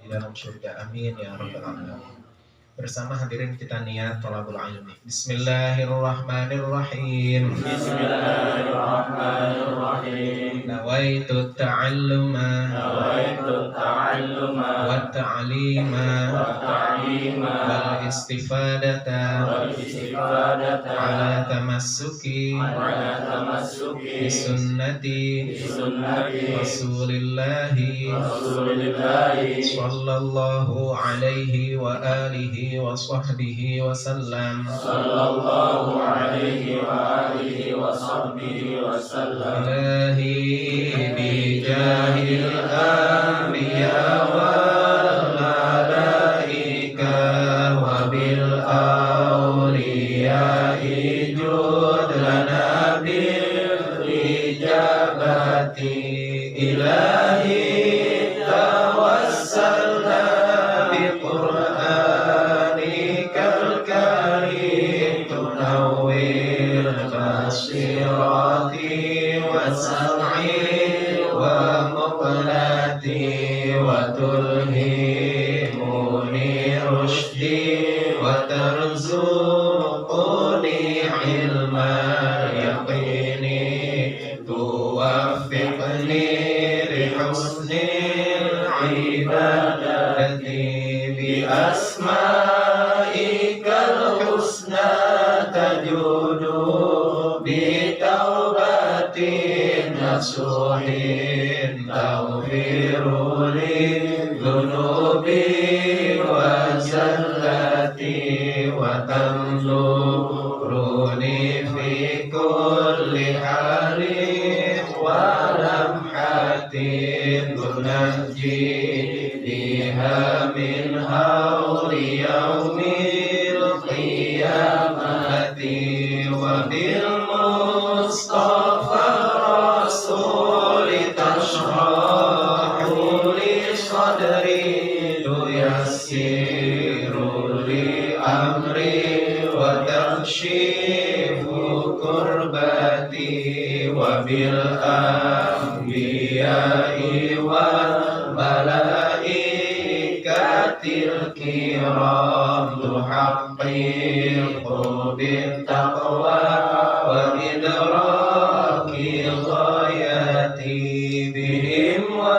di dalam surga. Amin ya rabbal alamin. Bersama hadirin kita niat thalabul ilmi. Bismillahirrahmanirrahim. Bismillahirrahmanirrahim. Nawaitu ta'alluma wa ta'lima wal istifadata ala tamassuki bi sunnati Rasulillahi sallallahu alaihi wa alihi wa sahbihi wa sallam. Sallallahu alaihi wa alihi wa sahbihi wa sallam. Ilahi bi jahil anbiya wal malaika wa bil awliya ijud lana bil ijabati. Ilahi tawassalna bi Qur'anikal karim tunawwir basirati wa sam'i wa muqlati wa tulhimuni rushdi wa tarzuquni ilma yaqini tuwaffiqni li husnil ibadati bi asma'ikal husna tajudu bi taubatin nasuhin taghfiru li dhunubi wa zallati wa tanzuruni fi kulli halin wa lamhatin tunajji biha min hawli yaumil qiyamati wa bil mustafa rasuli tashrahu li sadri tuyassiru li amri wa takshifu kurbati wa bil anbiya'i wal malaikatil kiram tuhaqqiqu bit taqwa wa idraki ghayati bihim wa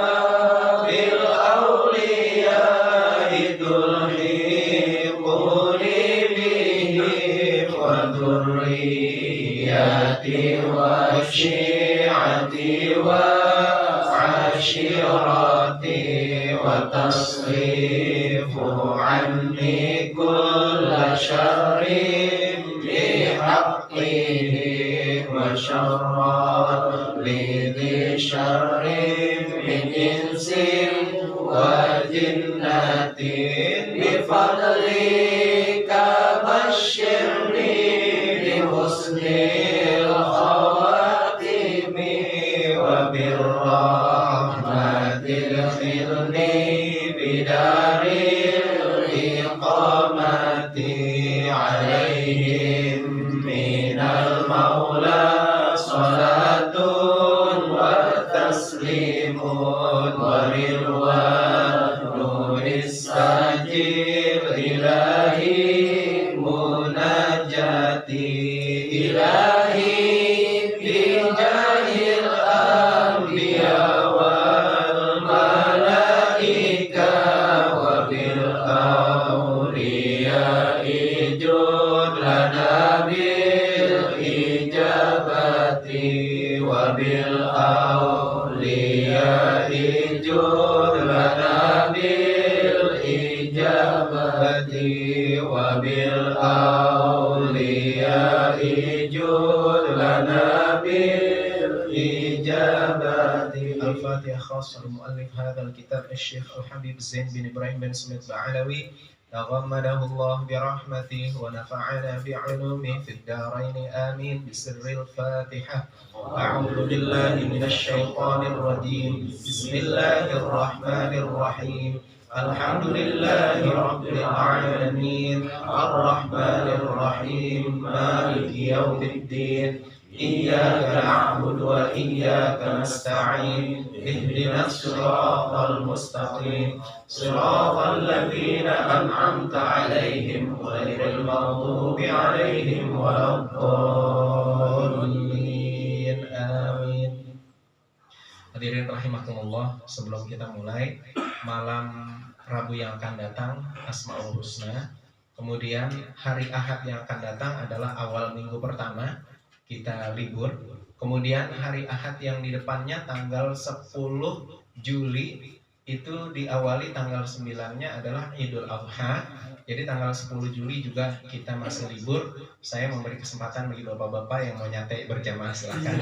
bil awliya'i tulhiquni bihim wa dhurriyyati wa syi'ati wa ashirati wa tasrifu anni kulla syarrin bihaqqihi wa syarran lidhi syarrin min insin wa jinnatin bifadlika basyirni bihusnil khawatimi wa birrahmatil khilni bidaril iqamati alaihim minal maula salatun wa taslimun wa ridwanun istajib ilahi munajati ilahi bijahil anbiya wal malaika wa bil awliya ijud lana bil ijabati wa bil awliya ijud lana bil ijabati wa bil awliya ijud lana bil ijabati. Al-Fatihah khas al-muallif hadzal kitab Asy-Syaikh Al-Habib Zain bin Ibrahim bin Smith Ba'alawi taghammadahu Allah bi rahmatihi wa nafa'ana bi 'ulumihi fid dharain amin bisirril Fatihah. A'udzu billahi minasy syaithanir rajim. Bismillahirrahmanirrahim. Alhamdulillahi rabbil alamin. Ar-Rahmanir Rahim. Maliki yaumiddin. إياك نعبد وإياك نستعين اهدنا الصراط المستقيم صراط الذين أنعمت عليهم غير المغضوب عليهم ولا الضالين آمين. Hadirin rahimakumullah, sebelum kita mulai, malam Rabu yang akan datang Asmaul Husna, kemudian hari Ahad yang akan datang adalah awal minggu pertama kita libur, kemudian hari Ahad yang di depannya tanggal 10 Juli itu diawali tanggal 9-nya adalah Idul Adha. Jadi tanggal 10 Juli juga kita masih libur. Saya memberi kesempatan bagi bapak-bapak yang mau nyantai berjamaah, silakan.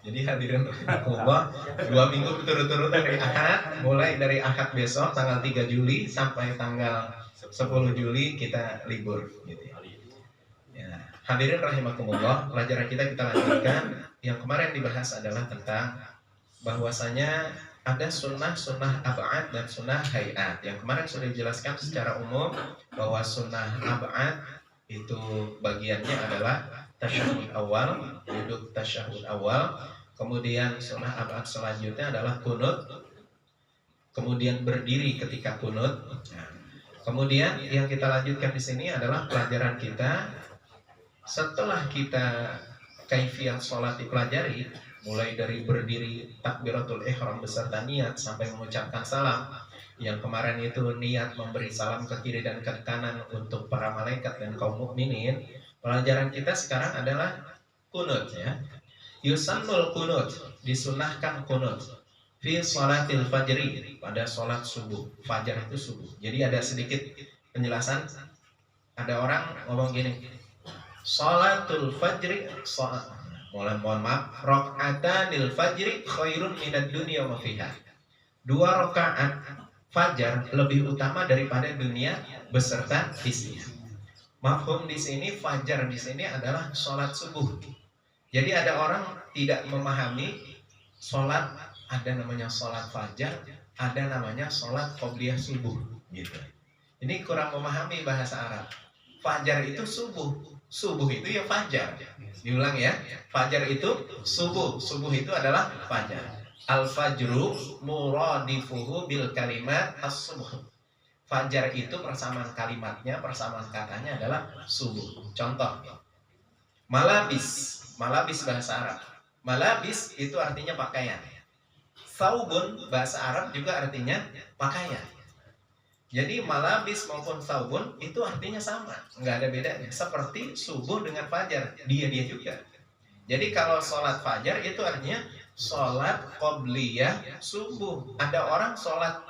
Jadi hadirin rahimakumullah, 2 minggu berturut-turut dari Ahad, mulai dari Ahad besok tanggal 3 Juli sampai tanggal 10 Juli kita libur gitu ya. Hadirin rahimakumullah, pelajaran kita lanjutkan. Yang kemarin dibahas adalah tentang bahwasanya ada sunnah ab'ad dan sunnah hayat. Yang kemarin sudah dijelaskan secara umum bahwa sunnah ab'ad itu bagiannya adalah tasyahud awal, duduk tasyahud awal, kemudian sunnah ab'ad selanjutnya adalah kunut, kemudian berdiri ketika kunut. Kemudian yang kita lanjutkan di sini adalah pelajaran kita setelah kita kaifiyat sholat dipelajari, mulai dari berdiri takbiratul ihram beserta niat sampai mengucapkan salam. Yang kemarin itu niat memberi salam ke kiri dan ke kanan untuk para malaikat dan kaum mukminin. Pelajaran kita sekarang adalah kunut ya. Yusannul kunut, disunahkan kunut fi sholatil fajri, pada sholat subuh. Fajar itu subuh. Jadi ada sedikit penjelasan. Ada orang ngomong gini, sholatul fajri, mohon maaf, rok'atanil fajri khairun minad dunya wa fiha. 2 rakaat fajar lebih utama daripada dunia beserta isinya. Mafhum di sini, fajar di sini adalah sholat subuh. Jadi ada orang tidak memahami sholat, ada namanya sholat fajar, ada namanya sholat qobliyah subuh gitu. Ini kurang memahami bahasa Arab. Fajar itu subuh, subuh itu ya fajar. Diulang ya, fajar itu subuh, subuh itu adalah fajar. Al-fajru muradifuhu bil kalimat as-subuh. Fajar itu persamaan kalimatnya, persamaan katanya adalah subuh. Contoh, malabis, malabis bahasa Arab. Malabis itu artinya pakaian. Saubun bahasa Arab juga artinya pakaian. Jadi malabis maupun saubun itu artinya sama, nggak ada bedanya. Seperti subuh dengan fajar, dia juga. Jadi kalau sholat fajar itu artinya sholat qobliyah subuh. Ada orang sholat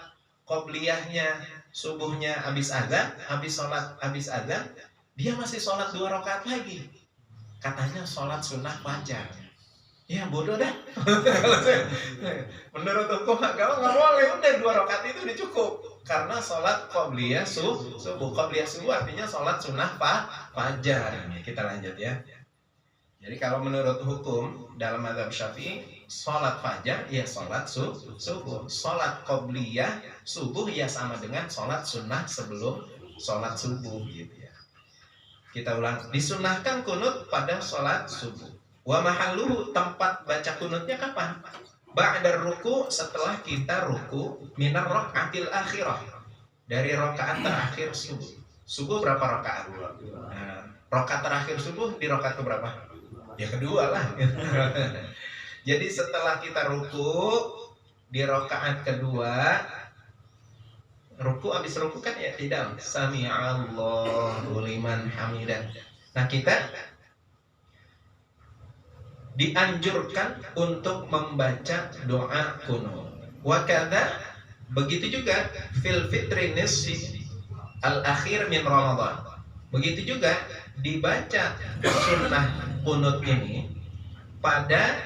qobliyahnya subuhnya habis azan, habis azan, dia masih sholat 2 rakaat lagi. Katanya sholat sunnah fajar. Ya bodoh dah. Menurut hukum agama nggak boleh, udah 2 rakaat itu udah cukup. Karena sholat qobliyah subuh, qobliyah subuh artinya sholat sunnah fajar. Kita lanjut ya. Jadi kalau menurut hukum dalam mazhab Syafi'i, sholat fajar ya sholat subuh, sholat qobliyah subuh ya sama dengan sholat sunnah sebelum sholat subuh gitu ya. Kita ulang, disunahkan kunut pada sholat subuh. Wa mahalluhu, tempat baca kunutnya kapan? Ba'da ruku, setelah kita ruku, minar rakaatil akhirah, dari rakaat terakhir subuh. Subuh berapa rakaat? Nah, rakaat terakhir subuh di rakaat ke berapa? Ya kedua lah. Jadi setelah kita ruku di rakaat kedua, ruku abis ruku kan ya tidak sami'allahu liman hamidah. Nah kita dianjurkan untuk membaca doa kunut. Wa kadza, begitu juga fil fitri nisfi al akhir min Ramadan. Begitu juga dibaca sunnah kunut ini pada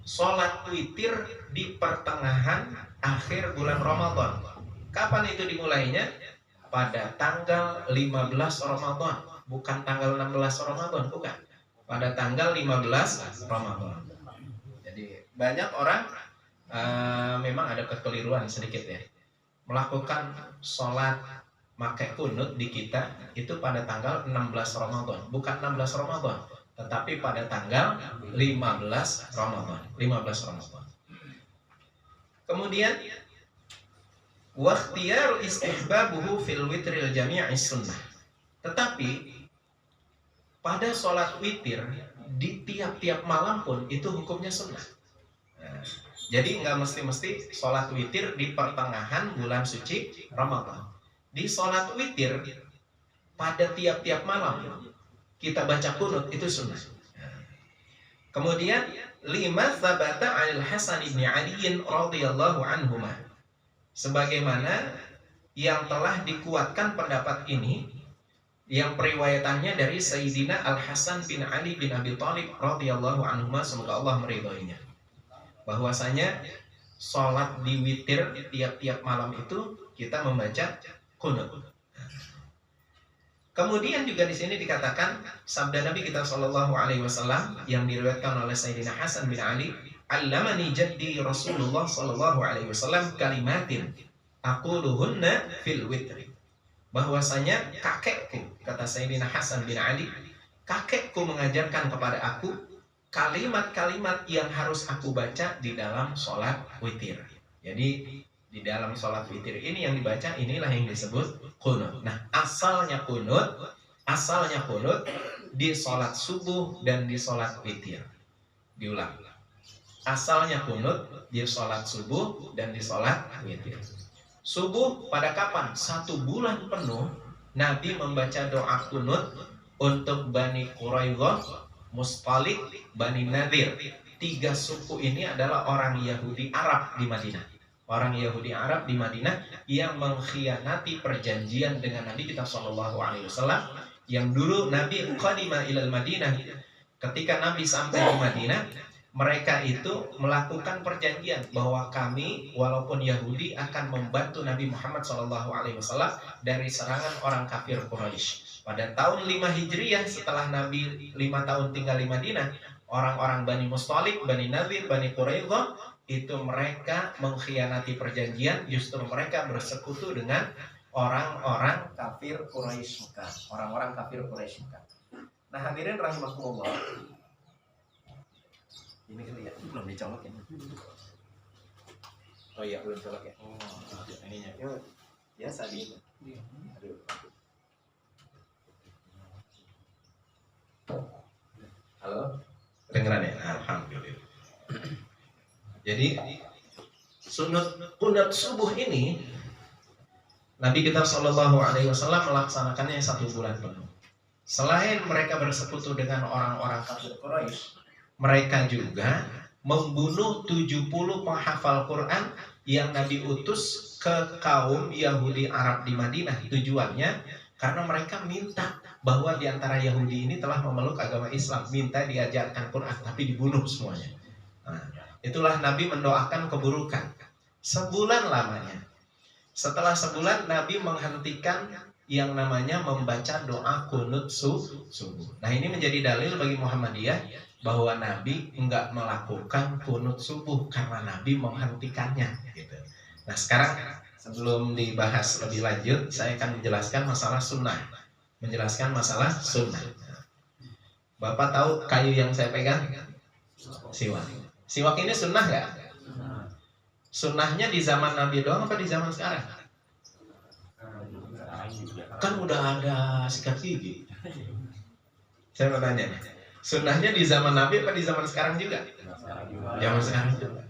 sholat witir di pertengahan akhir bulan Ramadan. Kapan itu dimulainya? Pada tanggal 15 Ramadan, bukan tanggal 16 Ramadan, bukan. Pada tanggal 15 Ramadan. Jadi banyak orang memang ada kekeliruan sedikit ya, melakukan sholat pakai kunut di kita itu pada tanggal 16 Ramadan, bukan 16 Ramadan, tetapi pada tanggal 15 Ramadan. Kemudian waqtiyaru istihbabuhu fil witril jami'i sunnah. Tetapi pada sholat witir di tiap-tiap malam pun itu hukumnya sunnah. Nah, jadi nggak mesti sholat witir di pertengahan bulan suci Ramadan. Di sholat witir pada tiap-tiap malam kita baca kunut itu sunnah. Kemudian lima sabata al Hasan bin Ali radhiyallahu anhuma, sebagaimana yang telah dikuatkan pendapat ini yang periwayatannya dari Sayyidina Al Hasan bin Ali bin Abi Thalib radhiyallahu anhuma, semoga Allah meridhoinya, bahwasanya sholat di witir tiap-tiap malam itu kita membaca kunut. Kemudian juga di sini dikatakan sabda Nabi kita Shallallahu Alaihi Wasallam yang diriwayatkan oleh Sayyidina Hasan bin Ali, "Allamani jaddi Rasulullah Shallallahu Alaihi Wasallam kalimatin aquluhunna fil witri." Bahwasanya kakekku, kata Sayyidina Hasan bin Ali, kakekku mengajarkan kepada aku kalimat-kalimat yang harus aku baca di dalam sholat witir. Jadi di dalam sholat witir ini yang dibaca inilah yang disebut kunut. Nah, asalnya kunut di sholat subuh dan di sholat witir. Diulang. Asalnya kunut di sholat subuh dan di sholat witir. Subuh pada kapan? 1 bulan penuh Nabi membaca doa kunut untuk Bani Quraidah, Mustalik, Bani Nadir. 3 suku ini adalah orang Yahudi Arab di Madinah. Orang Yahudi Arab di Madinah yang mengkhianati perjanjian dengan Nabi kita Shallallahu Alaihi Wasallam. Yang dulu Nabi qadima ilal Madinah, ketika Nabi sampai di Madinah, mereka itu melakukan perjanjian bahwa kami walaupun Yahudi akan membantu Nabi Muhammad Shallallahu Alaihi Wasallam dari serangan orang kafir Quraisy. Pada tahun 5 Hijriah setelah Nabi 5 tahun tinggal di Madinah, orang-orang Bani Mustalik, Bani Nadir, Bani Quraidah itu mereka mengkhianati perjanjian, justru mereka bersekutu dengan orang-orang kafir Quraisy Mekah, orang-orang kafir Quraisy Mekah. Nah, hadirin rahimakumullah. Ini lihat belum dicolok ya. Oh iya, belum colok ya. Oh, ininya. Yuk, biasa di. Aduh. Halo? Kedengeran ya? Alhamdulillah. Jadi kunut subuh ini Nabi kita Shallallahu Alaihi Wasallam melaksanakannya 1 bulan penuh. Selain mereka bersekutu dengan orang-orang kafir Quraisy, mereka juga membunuh 70 penghafal Quran yang Nabi utus ke kaum Yahudi Arab di Madinah. Tujuannya karena mereka minta bahwa di antara Yahudi ini telah memeluk agama Islam, minta diajarkan Quran, tapi dibunuh semuanya. Nah, itulah Nabi mendoakan keburukan. Sebulan lamanya. Setelah sebulan Nabi menghentikan yang namanya membaca doa kunut subuh. Nah, ini menjadi dalil bagi Muhammadiyah bahwa Nabi enggak melakukan kunut subuh karena Nabi menghentikannya gitu. Nah, sekarang sebelum dibahas lebih lanjut, saya akan menjelaskan masalah sunnah. Bapak tahu kayu yang saya pegang? Siwak. Siwak ini sunnah nggak? Sunnahnya di zaman Nabi doang apa di zaman sekarang? Kan udah ada sikat gigi. Saya mau tanya, sunnahnya di zaman Nabi apa di zaman sekarang juga? Zaman sekarang juga.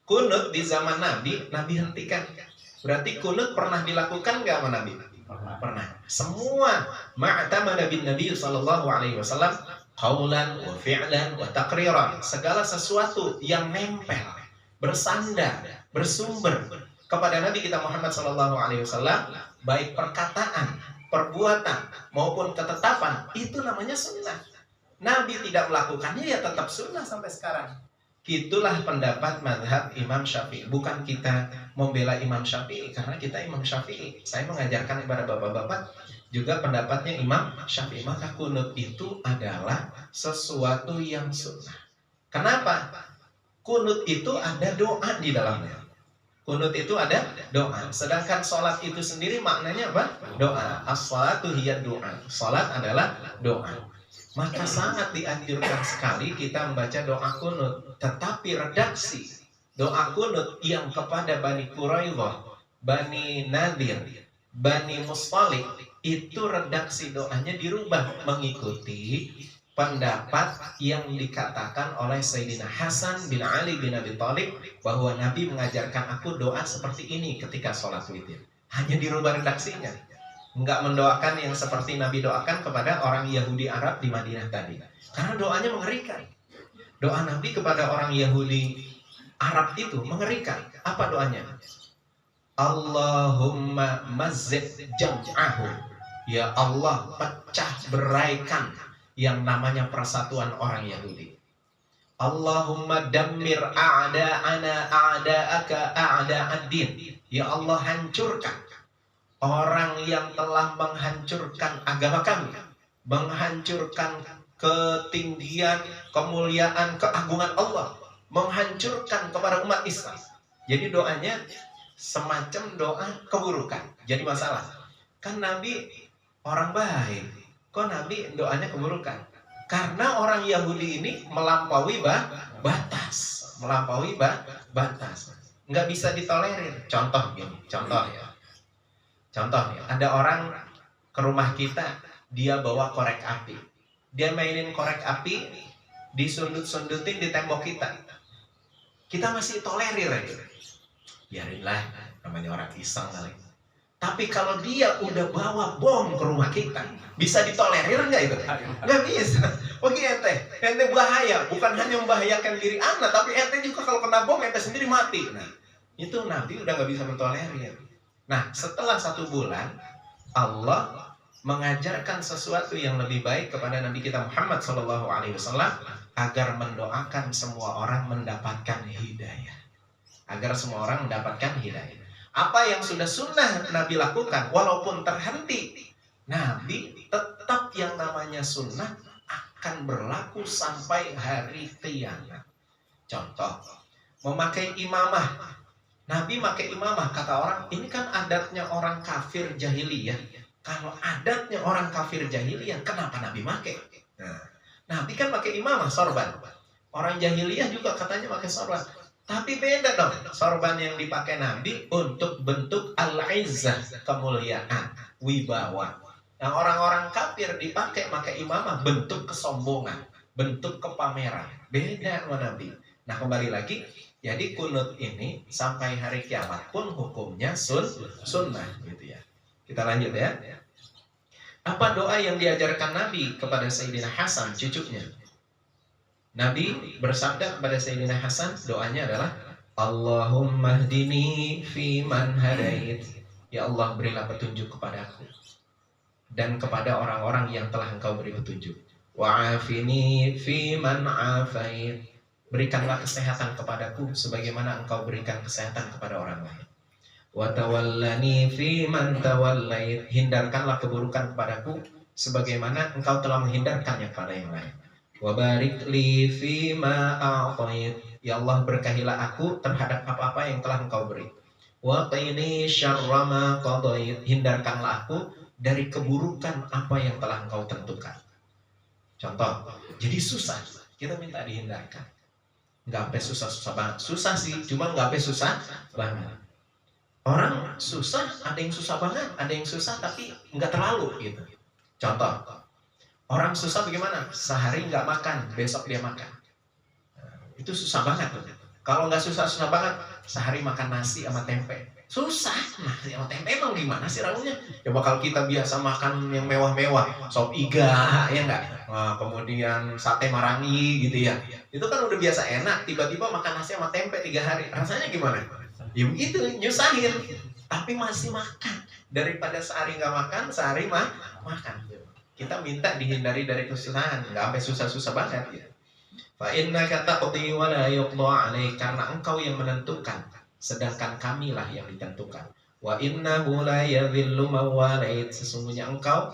Kunut di zaman Nabi, Nabi hentikan. Berarti kunut pernah dilakukan nggak sama Nabi? Pernah. Semua ma'tamada bin Nabi sallallahu alaihi wasallam qaulan wa fi'lan wa taqriran, segala sesuatu yang nempel, bersandar, bersumber kepada Nabi kita Muhammad sallallahu alaihi wasallam, baik perkataan, perbuatan maupun ketetapan, itu namanya sunnah. Nabi tidak melakukannya ya tetap sunnah sampai sekarang. Itulah pendapat mazhab Imam Syafi'i. Bukan kita membela Imam Syafi'i karena kita Imam Syafi'i. Saya mengajarkan kepada bapak-bapak juga pendapatnya Imam Syafi'i. Maka kunut itu adalah sesuatu yang sunnah. Kenapa? Kunut itu ada doa di dalamnya. Kunut itu ada doa. Sedangkan sholat itu sendiri maknanya apa? Doa. As-sholatu hiya doa. Sholat adalah doa. Maka sangat dianjurkan sekali kita membaca doa kunut. Tetapi redaksi doa kunut yang kepada Bani Quraidah, Bani Nadir, Bani Mustalik, itu redaksi doanya dirubah mengikuti pendapat yang dikatakan oleh Sayyidina Hasan bin Ali bin Abi Thalib, bahwa Nabi mengajarkan aku doa seperti ini ketika sholat witir. Hanya dirubah redaksinya, enggak mendoakan yang seperti Nabi doakan kepada orang Yahudi Arab di Madinah tadi, karena doanya mengerikan. Doa Nabi kepada orang Yahudi Arab itu mengerikan. Apa doanya? Allahumma mazzid jam'ahu, ya Allah pecah beraikan yang namanya persatuan orang Yahudi. Allahumma dammir a'da'ana a'da'aka a'da'ad-din, ya Allah hancurkan orang yang telah menghancurkan agama kami, menghancurkan ketinggian, kemuliaan, keagungan Allah, menghancurkan kepada umat Islam. Jadi doanya semacam doa keburukan. Jadi masalah, kan Nabi orang baik, kok Nabi doanya keburukan? Karena orang Yahudi ini melampaui batas, melampaui batas, nggak bisa ditolerir. Contoh gini, contoh ya, ada orang ke rumah kita, dia bawa korek api, dia mainin korek api, disundut-sundutin di tembok kita masih tolerir aja. Biarinlah, namanya orang iseng kali. Tapi kalau dia udah bawa bom ke rumah kita, bisa ditolerir nggak itu? Nggak bisa. Oke, ente bahaya. Bukan hanya membahayakan diri anda, tapi ente juga kalau kena bom, ente sendiri mati. Nah, itu Nabi udah nggak bisa mentolerir. Nah, setelah 1 bulan, Allah mengajarkan sesuatu yang lebih baik kepada Nabi kita Muhammad SAW, agar mendoakan semua orang mendapatkan hidayah. Agar semua orang mendapatkan hidayah. Apa yang sudah sunnah Nabi lakukan, walaupun terhenti, Nabi tetap yang namanya sunnah akan berlaku sampai hari kiamat. Contoh, memakai imamah. Nabi pakai imamah, kata orang, ini kan adatnya orang kafir jahiliyah. Kalau adatnya orang kafir jahiliyah, kenapa Nabi pakai? Nah, Nabi kan pakai imamah, sorban. Orang jahiliyah juga katanya pakai sorban. Tapi beda dong, sorban yang dipakai Nabi untuk bentuk al-izzah, kemuliaan, wibawa. Yang orang-orang kafir pakai imamah bentuk kesombongan, bentuk kepameran. Beda sama Nabi. Nah, kembali lagi, jadi kunut ini sampai hari kiamat pun hukumnya sunnah gitu ya. Kita lanjut ya. Apa doa yang diajarkan Nabi kepada Sayyidina Hasan, cucunya? Nabi bersabda kepada Sayyidina Hasan, doanya adalah Allahumma hdini fi man hadait. Ya Allah, berilah petunjuk kepadaku dan kepada orang-orang yang telah Engkau beri petunjuk. Wa'afini fi man afait. Berikanlah kesehatan kepadaku sebagaimana Engkau berikan kesehatan kepada orang lain. Wa tawallani fi man tawallait. Hindarkanlah keburukan kepadaku sebagaimana Engkau telah menghindarkannya kepada yang lain. Wa barik li fi ma a'tait. Ya Allah, berkahilah aku terhadap apa-apa yang telah Engkau beri. Wa qini syarra ma qadait. Hindarkanlah aku dari keburukan apa yang telah Engkau tentukan. Contoh, jadi susah, kita minta dihindarkan. Nggak sampai susah-susah banget. Susah sih, cuma nggak sampai susah banget. Orang susah, ada yang susah banget, ada yang susah tapi nggak terlalu gitu. Contoh, orang susah bagaimana? Sehari nggak makan, besok dia makan. Itu susah banget tuh. Kalau nggak susah-susah banget, sehari makan nasi sama tempe. Susah, nasi sama tempe emang gimana sih ramunya? Ya bakal kita biasa makan yang mewah-mewah, sop iga, ya nggak? Nah, kemudian sate marangi gitu ya. Itu kan udah biasa enak, tiba-tiba makan nasi sama tempe 3 hari. Rasanya gimana? Ya begitu, nyusahin. Tapi masih makan. Daripada sehari nggak makan, sehari makan. Kita minta dihindari dari kesusahan, nggak sampai susah-susah banget ya. Fa innaka taqdi wa la yuqda 'alaik, karena Engkau yang menentukan, sedangkan kamilah yang ditentukan. Wa innahu la yadhillu man walait, sesungguhnya Engkau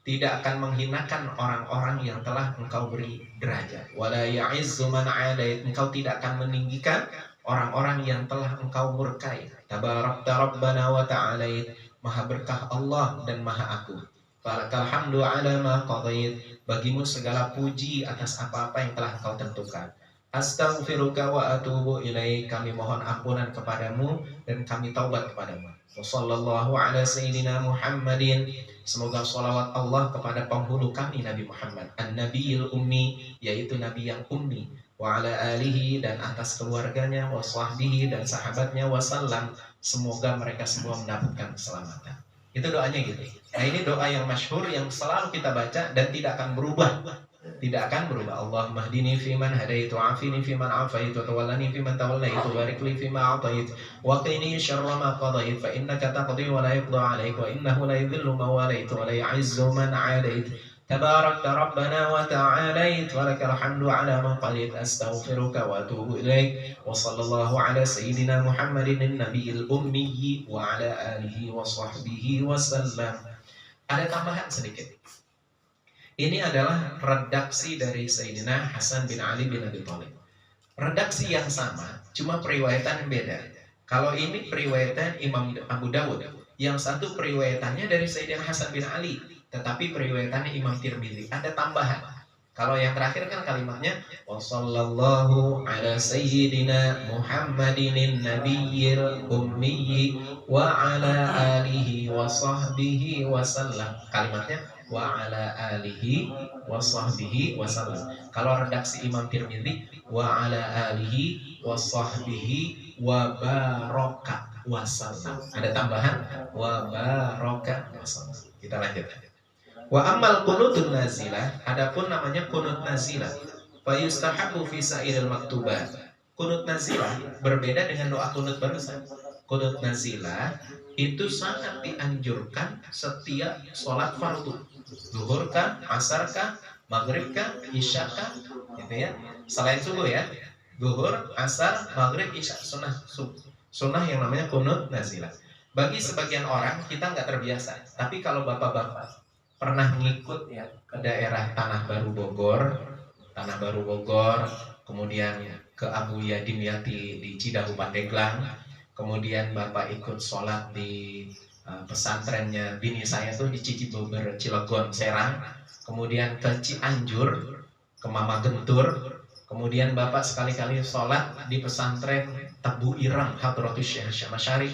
tidak akan menghinakan orang-orang yang telah Engkau beri derajat. Wa la ya'izzu man 'adait, Engkau tidak akan meninggikan orang-orang yang telah Engkau murkai. Tabarakta rabbana wa ta'alait, maha berkah Allah dan maha agung. Falakal hamdu ala ma qadait. Bagimu segala puji atas apa-apa yang telah kau tentukan. Astaghfiruka wa atubu ilaik. Kami mohon ampunan kepadamu dan kami taubat kepadamu. Wassallallahu ala sayyidina Muhammadin. Semoga salawat Allah kepada penghulu kami Nabi Muhammad, An-Nabiyil Ummi, yaitu Nabi yang ummi, wa ala alihi, dan atas keluarganya, wa sahbihi, dan sahabatnya, wasallam. Semoga mereka semua mendapatkan keselamatan. Itu doanya gitu. Nah, ini doa yang masyhur yang selalu kita baca dan tidak akan berubah. Tidak akan berubah. Allahumma hdini fiman hadait wa afini fiman afait wa tawallani fiman tawallait wa barik li fima atait wa qini syarra ma qadait fa innaka taqdi wa la yuqda alaik wa innahu la yudhillu man walait wa la yu'izzu man adait. Tabarakta rabbana wa ta'alait wa lakal hamdu ala ma qalit. Astaghfiruka wa atubu ilaik. Wa sallallahu ala sayyidina Muhammadin an-nabiyil ummi wa ala alihi wa sahbihi wa sallam. Ada tambahan sedikit. Ini adalah redaksi dari Sayyidina Hasan bin Ali bin Abi Thalib. Redaksi yang sama, cuma periwayatan yang beda. Kalau ini periwayatan Imam Abu Dawud, yang satu periwayatannya dari Sayyidina Hasan bin Ali, tetapi periwayatannya Imam Tirmidzi. Ada tambahan. Kalau yang terakhir kan kalimatnya wassallallahu ala sayyidina Muhammadin nabiyyil ummi wa ala alihi wa sahbihi wa sallam. Kalimatnya wa ala alihi wa sahbihi wa sallam. Kalau redaksi Imam Tirmidzi wa ala alihi wa sahbihi wa baraka wa sallam. Ada tambahan wa baraka wa sallam. Kita lanjut. Wa ammal qunutun nazilah, adapun namanya qunut nazilah, fa yustahabbu fi sa'iril maktubat. Qunut nazilah berbeda dengan doa qunut barusan. Qunut nazilah itu sangat dianjurkan setiap sholat fardu. Zuhur kah, asar kah, maghrib kah, isya kah, gitu ya. Selain subuh ya. Zuhur, asar, maghrib, isya, sunnah yang namanya qunut nazilah. Bagi sebagian orang kita nggak terbiasa. Tapi kalau bapak-bapak pernah ngikut ya ke daerah Tanah Baru Bogor, kemudian ke Abu Yadin Yati di Cidahu Pandeglang, kemudian bapak ikut sholat di pesantrennya bini saya tuh di Cicibober, Cilegon, Serang, kemudian ke Cianjur, ke Mama Gentur, kemudian bapak sekali-kali sholat di pesantren Tebu Irang, Hadratus Syekh Syamasyari.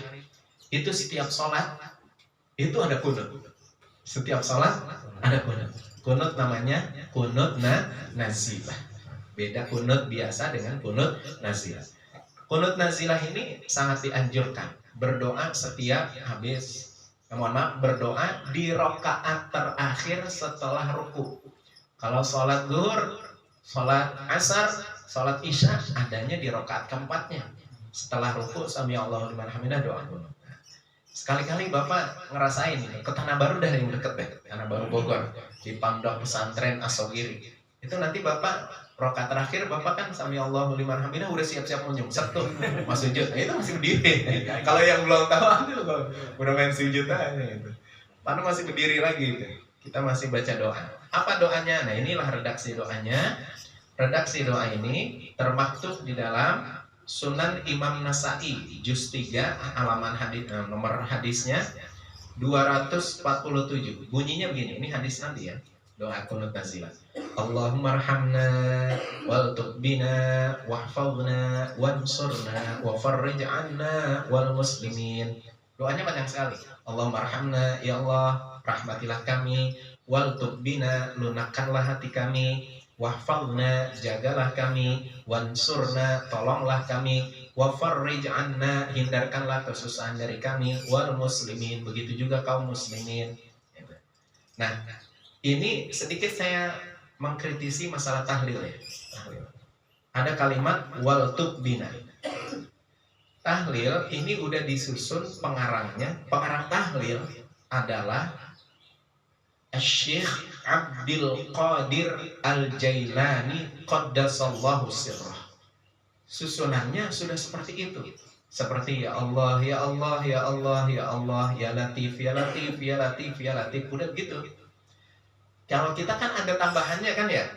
Itu setiap sholat itu ada kunut. Setiap sholat ada kunut. Kunut namanya kunut nazilah. Beda kunut biasa dengan kunut nazilah. Kunut nazilah ini sangat dianjurkan. Berdoa setiap habis, berdoa di rakaat terakhir setelah ruku. Kalau sholat zuhur, sholat asar, sholat isya adanya di rakaat keempatnya. Setelah ruku, sami Allahu liman hamidah, doa kunut. Sekali-kali bapak ngerasain ke Tanah Baru dah yang deket deh, Tanah Baru Bogor, di Pondok Pesantren Asogiri. Itu nanti bapak rakaat terakhir bapak kan sami Allahu liman hamidah udah siap-siap mau nyungsep tuh, mau sujud. Nah, itu masih berdiri. Kalau yang belum tahu itu udah main sujud aja gitu. Padahal masih berdiri lagi gitu. Kita masih baca doa. Apa doanya? Nah, inilah redaksi doanya. Redaksi doa ini termaktub di dalam Sunan Imam Nasa'i juz 3 halaman hadis, nomor hadisnya 247. Bunyinya begini, ini hadis Nabi ya. Doa qunut nazilah. Allahumma arhamna wal tuqbina wahfazna wansurna wa farrij 'anna wal muslimin. Doanya panjang sekali. Allahumma arhamna, ya Allah rahmatilah kami, wal tuqbina lunakkanlah hati kami, wahfazna jagalah kami, wansurna tolonglah kami, wafarrij 'anna hindarkanlah kesusahan dari kami, wal muslimin begitu juga kaum muslimin. Nah, ini sedikit saya mengkritisi masalah tahlil ya. Ada kalimat wal tuqbina. Tahlil ini udah disusun pengarangnya. Pengarang tahlil adalah Syekh Abdul Qadir Al-Jailani Qaddasallahu sirrah. Susunannya sudah seperti itu. Seperti ya Allah, ya Allah, ya Allah, ya Allah, ya Latif, ya Latif, ya Latif, ya Latif. Udah gitu. Kalau kita kan ada tambahannya kan ya.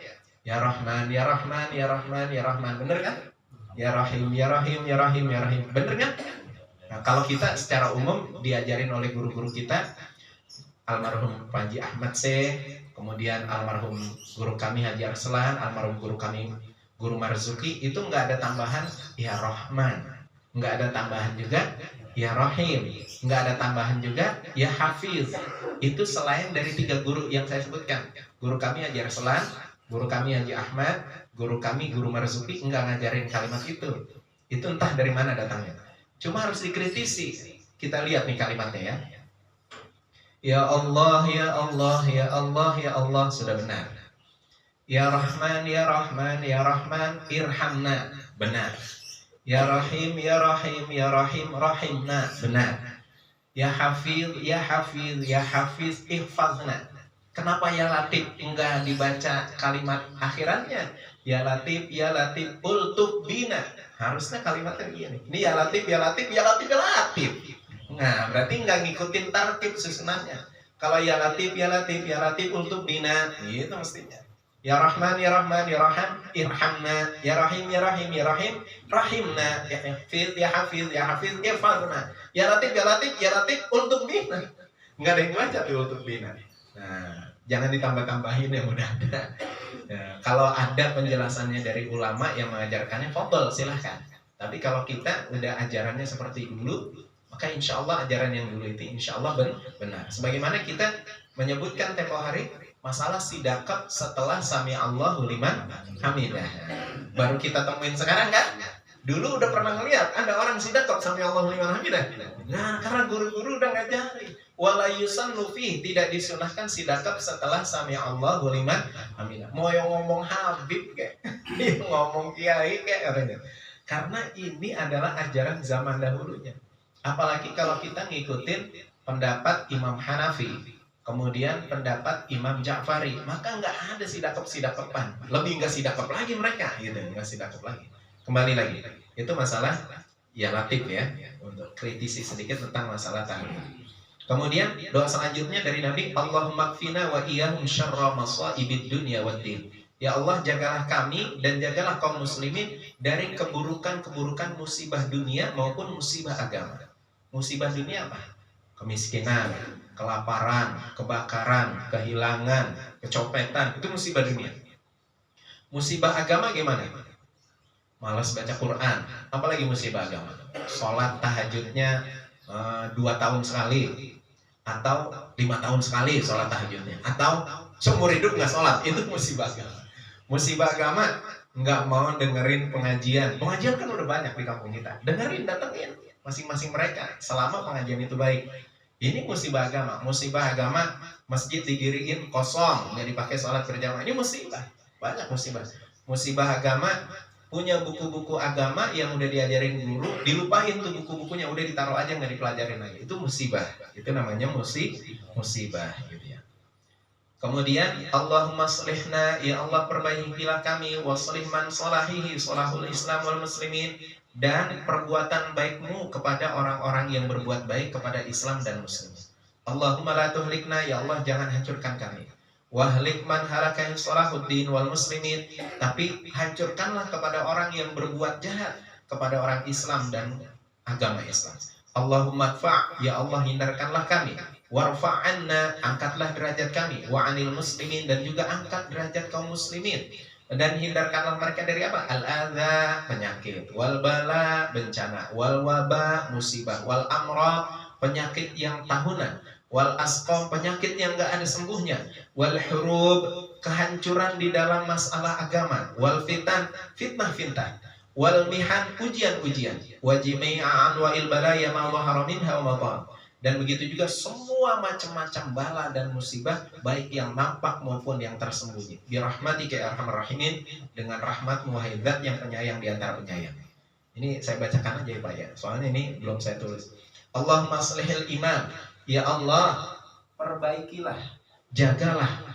Ya Rahman, ya Rahman, ya Rahman, ya Rahman. Bener kan? Ya Rahim, ya Rahim, ya Rahim, ya Rahim. Bener kan? Nah, kalau kita secara umum diajarin oleh guru-guru kita, almarhum Haji Ahmad C, kemudian almarhum guru kami Haji Arslan, almarhum guru kami Guru Marzuki, itu nggak ada tambahan ya Rahman, nggak ada tambahan juga ya Rahim, nggak ada tambahan juga ya Hafiz. Itu selain dari 3 guru yang saya sebutkan. Guru kami Haji Arslan, guru kami Haji Ahmad, guru kami Guru Marzuki nggak ngajarin kalimat itu. Itu entah dari mana datangnya. Cuma harus dikritisi. Kita lihat nih kalimatnya ya. Ya Allah, ya Allah, ya Allah, ya Allah, sudah benar. Ya Rahman, ya Rahman, ya Rahman, irhamna, benar. Ya Rahim, ya Rahim, ya Rahim, rahimna, benar. Ya Hafiz, ya Hafiz, ya Hafiz, ihfazna. Kenapa ya Latif enggak dibaca kalimat akhirannya? Ya Latif, ultuf bina. Harusnya kalimatnya begini. Ini ya Latif, ya Latif, ya Latif, ya Latif. Nah, berarti enggak ngikutin tartib susunannya. Kalau ya Latif, ya Latif, ya Latif, ultuf bina, itu mestinya. Ya Rahman, ya Rahman, ya Rahim, irhamna. Ya Rahim, ya Rahim, ya Rahim, rahimna. Ya Hafiz, ya Hafiz, ya Hafiz, irfazna. Ya Latif, ya Latif, ya Latif, ultuf bina. Enggak ada yang baca tuh ultuf bina. Nah, jangan ditambah-tambahin ya, udah ada. Nah, kalau ada penjelasannya dari ulama yang mengajarkannya, fadhol, silahkan. Tapi kalau kita udah ajarannya seperti dulu, maka insya Allah ajaran yang dulu itu insya Allah benar. Sebagaimana kita menyebutkan tempo hari masalah sidaqat setelah sami Allahu liman hamidah. Baru kita temuin sekarang kan? Dulu udah pernah ngeliat ada orang sidaqat sami Allahu liman hamidah. Nah, karena guru-guru udah ngajari. Wala yusannu fi, tidak disunahkan sidaqat setelah sami Allahu liman hamidah. Mau yang ngomong Habib kayak, yang ngomong kiai kayak katanya. Karena ini adalah ajaran zaman dahulunya. Apalagi kalau kita ngikutin pendapat Imam Hanafi, kemudian pendapat Imam Ja'fari, maka nggak ada sidaqap-sidaqapan. Lebih nggak sidaqap lagi mereka, gitu, nggak sidaqap lagi. Kembali lagi, itu masalah ya Latif ya, untuk kritisi sedikit tentang masalah tahmid. Kemudian doa selanjutnya dari Nabi, Allahumma kfina wa iyahum syarra masaibid dunya waddin. Ya Allah, jagalah kami dan jagalah kaum muslimin dari keburukan-keburukan musibah dunia maupun musibah agama. Musibah dunia apa? Kemiskinan, kelaparan, kebakaran, kehilangan, kecopetan, itu musibah dunia. Musibah agama gimana? Malas baca Quran, apalagi musibah agama. Sholat tahajudnya 2 tahun sekali, atau 5 tahun sekali sholat tahajudnya, atau seumur hidup nggak sholat, itu musibah agama. Musibah agama nggak mau dengerin pengajian. Pengajian kan udah banyak di kampung kita, dengerin, datengin masing-masing mereka selama pengajian itu baik. Ini musibah agama. Musibah agama, masjid digiriin kosong, nggak dipakai sholat berjamaah, ini musibah. Banyak musibah. Musibah agama, punya buku-buku agama yang udah diajarin guru, dilupain tuh buku-bukunya, udah ditaruh aja nggak dipelajarin lagi. Itu musibah. Itu namanya musibah gitu ya. Kemudian Allahumma shlihna, ya Allah perbaikilah kami, wa shlih man salahihi salahul Islam wal muslimin, dan perbuatan baikmu kepada orang-orang yang berbuat baik kepada Islam dan muslim. Allahumma la tuhlikna, ya Allah jangan hancurkan kami. Wahlik man halakahi salahuddin wal muslimin, tapi hancurkanlah kepada orang yang berbuat jahat kepada orang Islam dan agama Islam. Allahumma dfa', ya Allah hindarkanlah kami. Warfa'anna, angkatlah derajat kami. Wa anil muslimin, dan juga angkat derajat kaum muslimin. Dan hindarkanlah mereka dari apa? Al-adha, penyakit. Wal bala, bencana. Wal waba, musibah. Wal amra, penyakit yang tahunan. Wal asqam, penyakit yang gak ada sembuhnya. Wal hurub, kehancuran di dalam masalah agama. Wal fitan, fitnah-fitnah. Wal mihan, ujian-ujian. Wajimi'an wa'il balaya ma'allah minha wa ma'al. Dan begitu juga semua macam-macam bala dan musibah, baik yang nampak maupun yang tersembunyi. Birahmatika ya arhamar rahimin, dengan rahmat wahai zat yang penyayang di antara penyayang. Ini saya bacakan aja ya Pak ya, soalnya ini belum saya tulis. Allahumma shlihil iman, ya Allah perbaikilah, jagalah,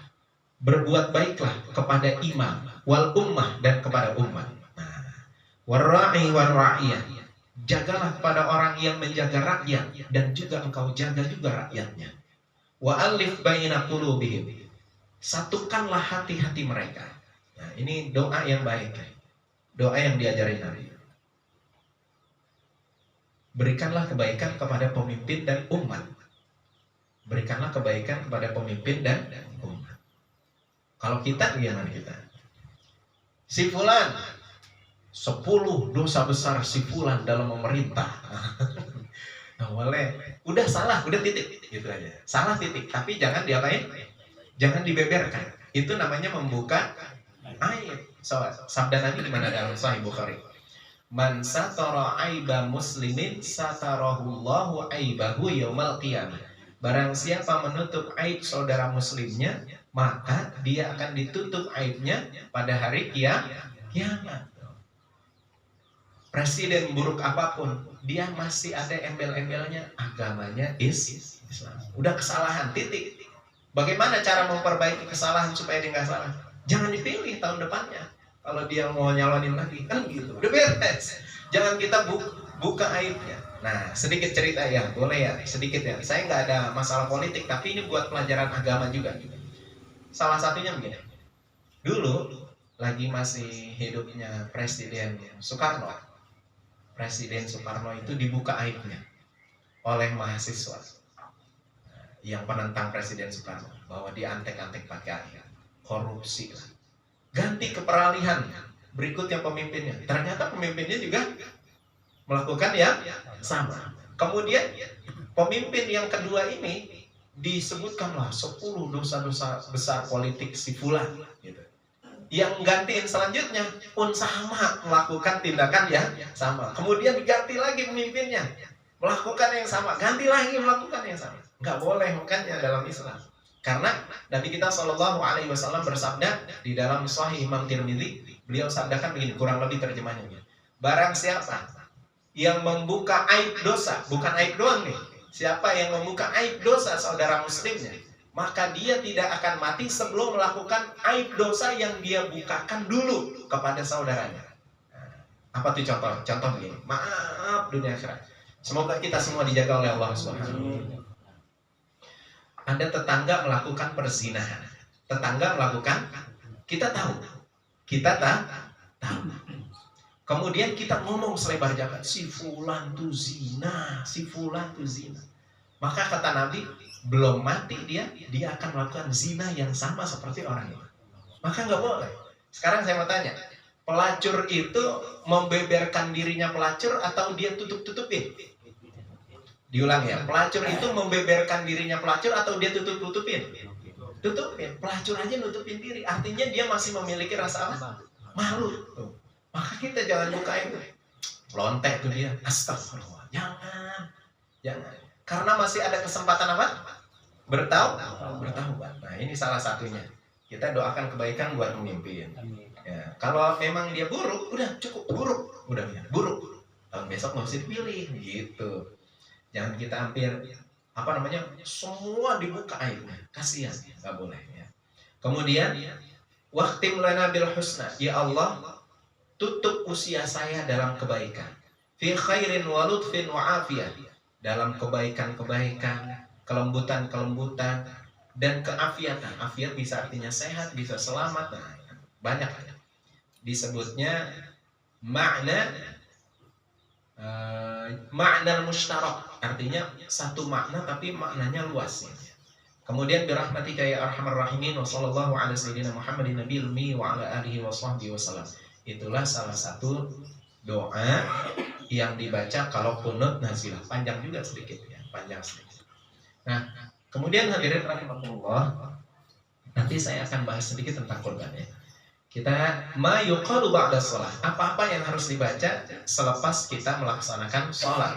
berbuat baiklah kepada imam, wal ummah, dan kepada umat. Warra'i warra'iyah, jagalah kepada orang yang menjaga rakyat, dan juga engkau jaga juga rakyatnya. Wa alif baina qulubihim, satukanlah hati-hati mereka. Nah, ini doa yang baik, doa yang diajari Nabi. Berikanlah kebaikan kepada pemimpin dan umat. berikanlah kebaikan kepada pemimpin dan umat. Kalau kita gimana kita? Si fulan 10 dosa besar si fulan dalam memerintah. Nah, boleh. Udah salah, udah titik gitu aja. Salah titik, tapi jangan diapain? Jangan dibeberkan. Itu namanya membuka aib. So, sabda Nabi di mana dalam Sahih Bukhari? Man satara aiba muslimin satarahullahu aibahu yaumal qiyamah. Barang siapa menutup aib saudara muslimnya, maka dia akan ditutup aibnya pada hari kiamat. Presiden buruk apapun, dia masih ada embel-embelnya, agamanya Islam. Udah kesalahan, titik. Bagaimana cara memperbaiki kesalahan supaya dia nggak salah? Jangan dipilih tahun depannya. Kalau dia mau nyalonin lagi, kan gitu. Udah beres. Jangan kita buka aibnya. Nah, sedikit cerita ya, boleh ya, sedikit ya. Saya nggak ada masalah politik, tapi ini buat pelajaran agama juga. Salah satunya begini. Dulu lagi masih hidupnya Presiden Soekarno. Presiden Soekarno itu dibuka aibnya oleh mahasiswa yang penentang Presiden Soekarno bahwa dia antek-antek pakai air, korupsi. Ganti ke peralihan, berikut yang pemimpinnya. Ternyata pemimpinnya juga melakukan yang sama. Kemudian pemimpin yang kedua ini disebutkanlah 10 dosa-dosa besar politik si fulan gitu. Yang gantiin selanjutnya pun sama melakukan tindakan yang sama. Kemudian diganti lagi pemimpinnya, melakukan yang sama, ganti lagi melakukan yang sama. Nggak boleh makanya dalam Islam. Karena Nabi kita SAW bersabda di dalam Sahih Imam Tirmidzi, beliau sabdakan begini, kurang lebih terjemahnya. Barang siapa yang membuka aib dosa, bukan aib doang nih, siapa yang membuka aib dosa saudara muslimnya, maka dia tidak akan mati sebelum melakukan aib dosa yang dia bukakan dulu kepada saudaranya. Nah, apa tuh contoh? Contoh begini, maaf dunia akhirat. Semoga kita semua dijaga oleh Allah Subhanahu. Ada tetangga melakukan perzinahan. Tetangga melakukan, kita tahu. Kemudian kita ngomong selebar jagat, si fulan tuh zina, si fulan tuh zina. Maka kata Nabi, belum mati dia akan melakukan zina yang sama seperti orang itu. Maka nggak boleh. Sekarang saya mau tanya, pelacur itu membeberkan dirinya pelacur atau dia tutup-tutupin? Diulang ya, pelacur itu membeberkan dirinya pelacur atau dia tutup-tutupin? Tutupin. Pelacur aja nutupin diri, artinya dia masih memiliki rasa apa? Malu. Tuh. Maka kita jangan buka itu. Lontek tuh dia, astagfirullah. Jangan. Karena masih ada kesempatan apa? Bertaubat. Nah, ini salah satunya. Kita doakan kebaikan buat pemimpin. Ya, kalau memang dia buruk, udah cukup buruk. Udah buruk. Tahun besok nggak usah dipilih, gitu. Jangan kita hampir semua dibuka aibnya, kasihan, nggak boleh ya. Kemudian waqtim lana bil husna, ya Allah tutup usia saya dalam kebaikan, fi khairin wa lutfin wa afiyah, dalam kebaikan-kebaikan, kelembutan-kelembutan dan keafiatan. Afiat bisa artinya sehat, bisa selamat, nah, banyak disebutnya makna mustarak, artinya satu makna tapi maknanya luas ya. Kemudian birahmatika ya arhamar rahimin wa sallallahu ala sayyidina Muhammadin nabiyil ummi wa ala alihi wa sahbihi wasallam. Itulah salah satu doa yang dibaca kalau qunut nazilah. Panjang juga sedikit ya, panjang sedikit. Nah, kemudian hadirin rahimakumullah, nanti saya akan bahas sedikit tentang kurban ya. Kita ma yuqalu ba'da shalah, apa-apa yang harus dibaca selepas kita melaksanakan sholat,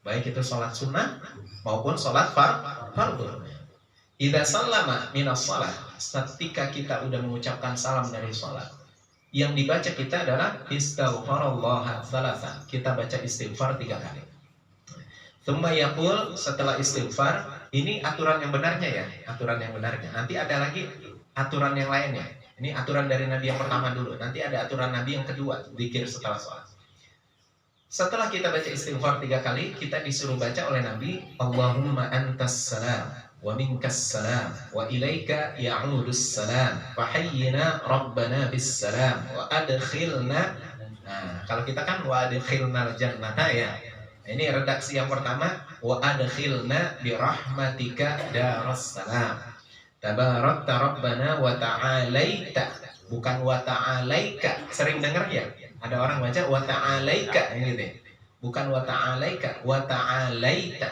baik itu sholat sunnah maupun sholat fardhu. Idza sallama minas shalah, ketika kita udah mengucapkan salam dari sholat, yang dibaca kita adalah istighfarullah thalatha, kita baca istighfar 3 kali. Tsumma yaqul, setelah istighfar, ini aturan yang benarnya ya, aturan yang benarnya. Nanti ada lagi aturan yang lainnya. Ini aturan dari Nabi yang pertama dulu. Nanti ada aturan Nabi yang kedua, zikir setelah sholat. Setelah kita baca istighfar 3 kali, kita disuruh baca oleh Nabi, Allahumma antas salam, wa minkas salam, wa ilaika ya'udus salam, wa hayyina rabbana bis salam, wa adkhilna. Nah, kalau kita kan wa adkhilna jannata ya. Ini redaksi yang pertama, wa adkhilna bi rahmatika daras salam. Tabarakta rabbana wa ta'alaita, bukan wa ta'alaika. Sering dengar ya? Ada orang baca wa ta'alaika gitu ya. Bukan wa ta'alaika, wa ta'alaita.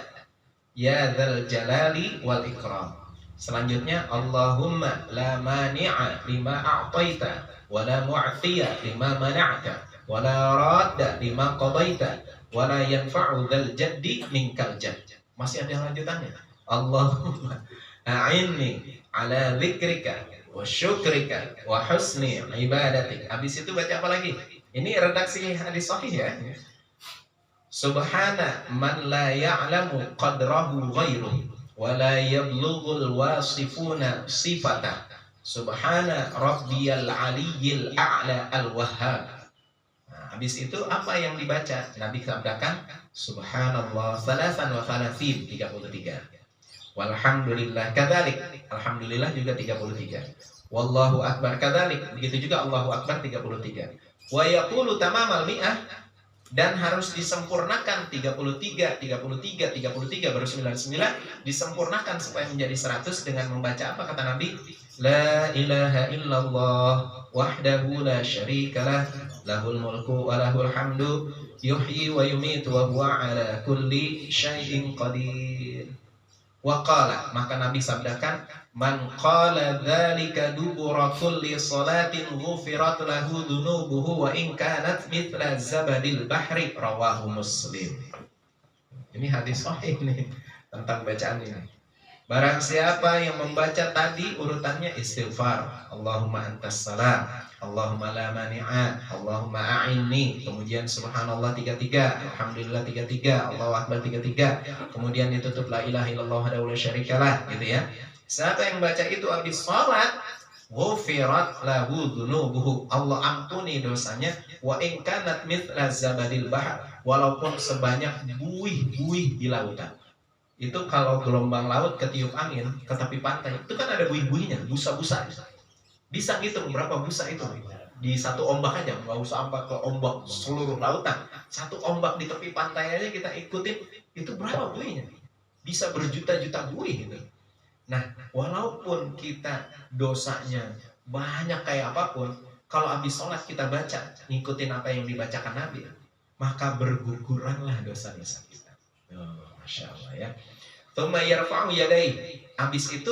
Ya dzal jalali wal ikram. Selanjutnya Allahumma la mani'a lima a'taita wa la mu'tiya lima mana'ta wa la radda lima qadaita wa la yanfa'u dzal jaddi minkal jadd. Masih ada lanjutannya. Allahumma a'inni ala dzikrika wa syukrika wa husni ibadatik. Habis itu baca apa lagi? Ini redaksi hadis sahih ya. Subhana man la ya'lamu qadrahu ghairuh wa la yablughul wasifuna sifata. Subhana rabbiyal aliyyil a'la al-wahhab. Nah, habis itu apa yang dibaca? Nabi sabdakan subhanallah salasan wa salasin 33. Walhamdulillah kadzalik, alhamdulillah juga 33. Wallahu akbar kadzalik, begitu juga Allahu akbar 33. Wa yaqulu tamamal mi'ah, dan harus disempurnakan 33 baru 99, disempurnakan supaya menjadi 100 dengan membaca apa kata Nabi? La ilaha illallah wahdahu la syarikalah lahul mulku wa lahul hamdu yuhyi wa yumitu wa huwa ala kulli syai'in qadir. Waqala, maka Nabi sabdakan, man qala dzalika dubura kulli salatin ghufirat lahu dunubuhu wa in kanat mithla zabadil bahri, rawahu Muslim. Ini hadis sahih nih tentang bacaan ini. Barang siapa yang membaca tadi urutannya istighfar, Allahumma antas salam, Allahumma la mani'a, Allahumma a'inni, kemudian subhanallah 33, alhamdulillah 33, Allahu akbar 33, kemudian ditutup la ilaha illallah wahdahu la syarikalah, gitu ya. Siapa yang baca itu habis salat, ghufirat lahu dzunubuhu, Allah ampuni dosanya, wa in kanat mithla zabadil bahr, walaupun sebanyak buih-buih di lautan. Itu kalau gelombang laut ketiup angin ke tepi pantai, itu kan ada buih-buihnya, busa-busa. Bisa ngitung berapa busa itu di satu ombak aja, nggak usah sampai ke ombak seluruh lautan. Satu ombak di tepi pantai aja kita ikutin, itu berapa buihnya? Bisa berjuta-juta buih gitu. Nah, walaupun kita dosanya banyak kayak apapun, kalau habis sholat kita baca, ngikutin apa yang dibacakan Nabi, maka berguguranlah dosa-dosa kita. Oh, Masya Allah ya. Tsumma yarfa'u yadayhi. Habis itu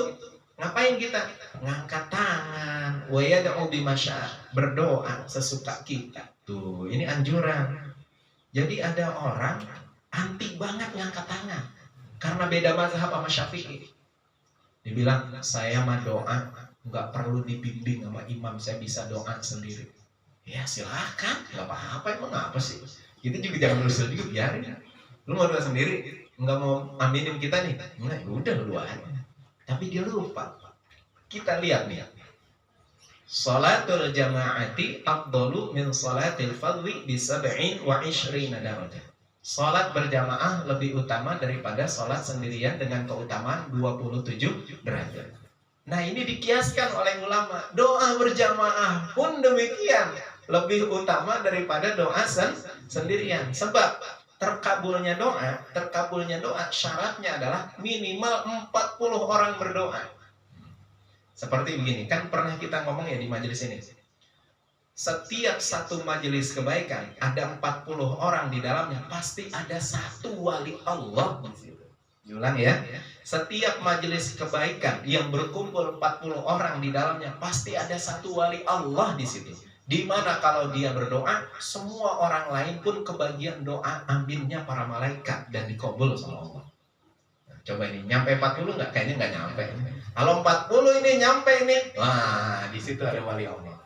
ngapain kita? Ngangkat tangan. Wa yad'u bimasya', berdoa sesuka kita. Tuh, ini anjuran. Jadi ada orang anti banget ngangkat tangan karena beda mazhab sama Syafi'i. Dibilang saya mah doa nggak perlu dibimbing sama imam, saya bisa doa sendiri. Ya silakan, nggak apa-apa, emang apa sih? Itu juga jangan merusak juga, biarin. Lu mau doa sendiri, nggak mau aminin kita nih, nah udah lu doain. Tapi dia lupa. Kita lihat nih, salatul jama'ati afdalu min salatil fadli bi 27 darajah. Salat berjamaah lebih utama daripada salat sendirian dengan keutamaan 27 derajat. Nah, ini dikiaskan oleh ulama. Doa berjamaah pun demikian lebih utama daripada doa sendirian. Sebab terkabulnya doa syaratnya adalah minimal 40 orang berdoa. Seperti begini, kan pernah kita ngomong ya di majelis ini. Setiap satu majelis kebaikan ada 40 orang di dalamnya, pasti ada satu wali Allah. Diulang ya. Setiap majelis kebaikan yang berkumpul 40 orang di dalamnya, pasti ada satu wali Allah di situ. Di mana kalau dia berdoa, semua orang lain pun kebagian doa aminnya para malaikat dan dikabul sama Allah. Nah, coba ini nyampe 40 nggak? Kayaknya nggak nyampe. Kalau 40 ini nyampe nih, wah di situ ada wali Allah.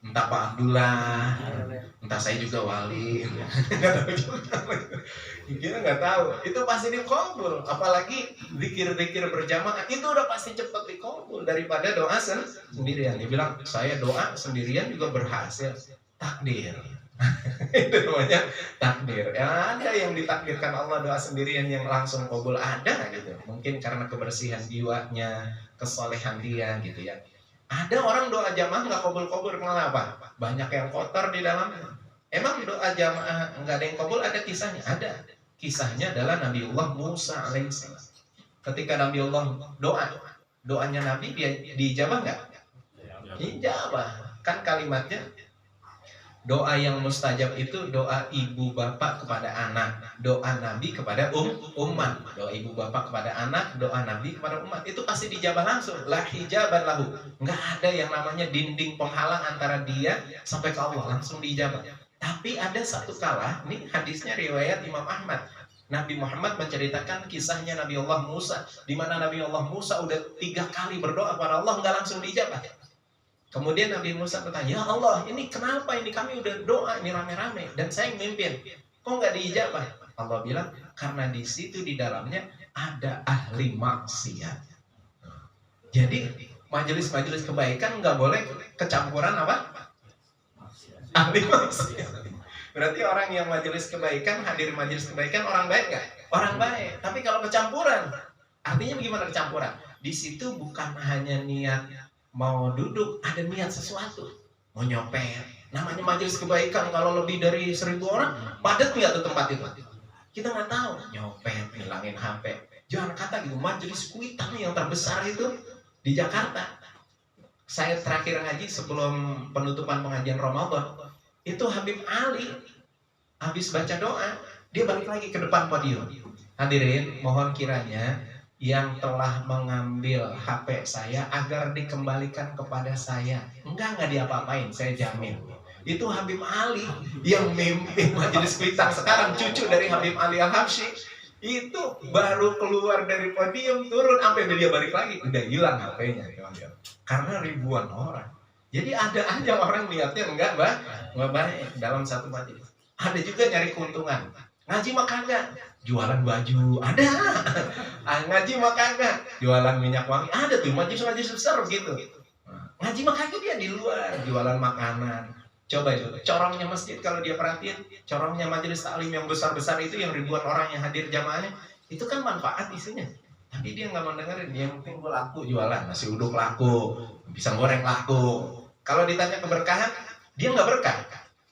Entah Pak Abdullah, entah saya juga wali, nggak tahu juga. Kita nggak tahu. Itu pasti dikabul. Apalagi zikir-zikir berjamaah itu udah pasti cepat dikabul daripada doa sendirian. Dia bilang saya doa sendirian juga berhasil. Takdir. Itu namanya takdir. Ya, ada yang ditakdirkan Allah doa sendirian yang langsung kabul, ada gitu. Mungkin karena kebersihan jiwanya, kesolehan dia gitu ya. Ada orang doa jamaah nggak kabul-kabul, kenapa? Banyak yang kotor di dalamnya. Emang doa jamaah nggak ada yang kabul? Ada kisahnya, ada. Kisahnya adalah Nabiullah Musa alaihissalam. Ketika Nabiullah doanya Nabi dia dijabah nggak? Dijabah. Kan kalimatnya doa yang mustajab itu doa ibu bapak kepada anak, doa Nabi kepada umat. Doa ibu bapak kepada anak, doa Nabi kepada umat. Itu pasti dijabah langsung. La hijaban lahu. Nggak ada yang namanya dinding penghalang antara dia sampai ke Allah, langsung dijabah. Tapi ada satu kala, nih hadisnya riwayat Imam Ahmad. Nabi Muhammad menceritakan kisahnya Nabi Allah Musa, di mana Nabi Allah Musa udah 3 kali berdoa kepada Allah nggak langsung dijabah. Kemudian Nabi Musa bertanya, ya Allah, ini kenapa ini kami udah doa ini rame-rame dan saya yang mimpin, kok nggak diijabah? Allah bilang, karena di situ di dalamnya ada ahli maksiat. Jadi majelis-majelis kebaikan nggak boleh kecampuran apa? Ahli maksiat. Berarti orang yang majelis kebaikan, hadir majelis kebaikan orang baik nggak? Orang baik. Tapi kalau kecampuran, artinya bagaimana kecampuran? Di situ bukan hanya niat mau duduk, ada niat sesuatu, mau nyopet. Namanya majelis kebaikan, kalau lebih dari 1000 orang, padat nggak tuh tempat itu? Kita nggak tahu. Nyopet, ngilangin HP. Jangan kata gitu, majelis kuitang yang terbesar itu di Jakarta. Saya terakhir ngaji sebelum penutupan pengajian Ramadan, itu Habib Ali habis baca doa, dia balik lagi ke depan podium. Hadirin, mohon kiranya yang telah mengambil HP saya agar dikembalikan kepada saya. Enggak diapa-apain, saya jamin. Itu Habib Ali yang mimpin majelis kuitang sekarang, cucu dari Habib Ali Al-Habsyi. Itu baru keluar dari podium, turun sampai dia balik lagi, udah hilang HP-nya. Karena ribuan orang. Jadi ada aja orang lihatnya enggak baik dalam satu majelis. Ada juga nyari keuntungan. Ngaji mah kagak, jualan baju ada. Ngaji mah kagak, jualan minyak wangi ada tuh, majelis-majelis besar gitu. Ngaji mah kagak, dia di luar jualan makanan. Coba itu corongnya masjid, kalau dia perhatiin corongnya majelis taklim yang besar-besar itu, yang ribuan orang yang hadir jamaahnya, itu kan manfaat isinya. Tapi dia nggak mau dengerin, yang penting gue laku jualan, nasi uduk laku, pisang goreng laku. Kalau ditanya keberkahan, dia nggak berkah.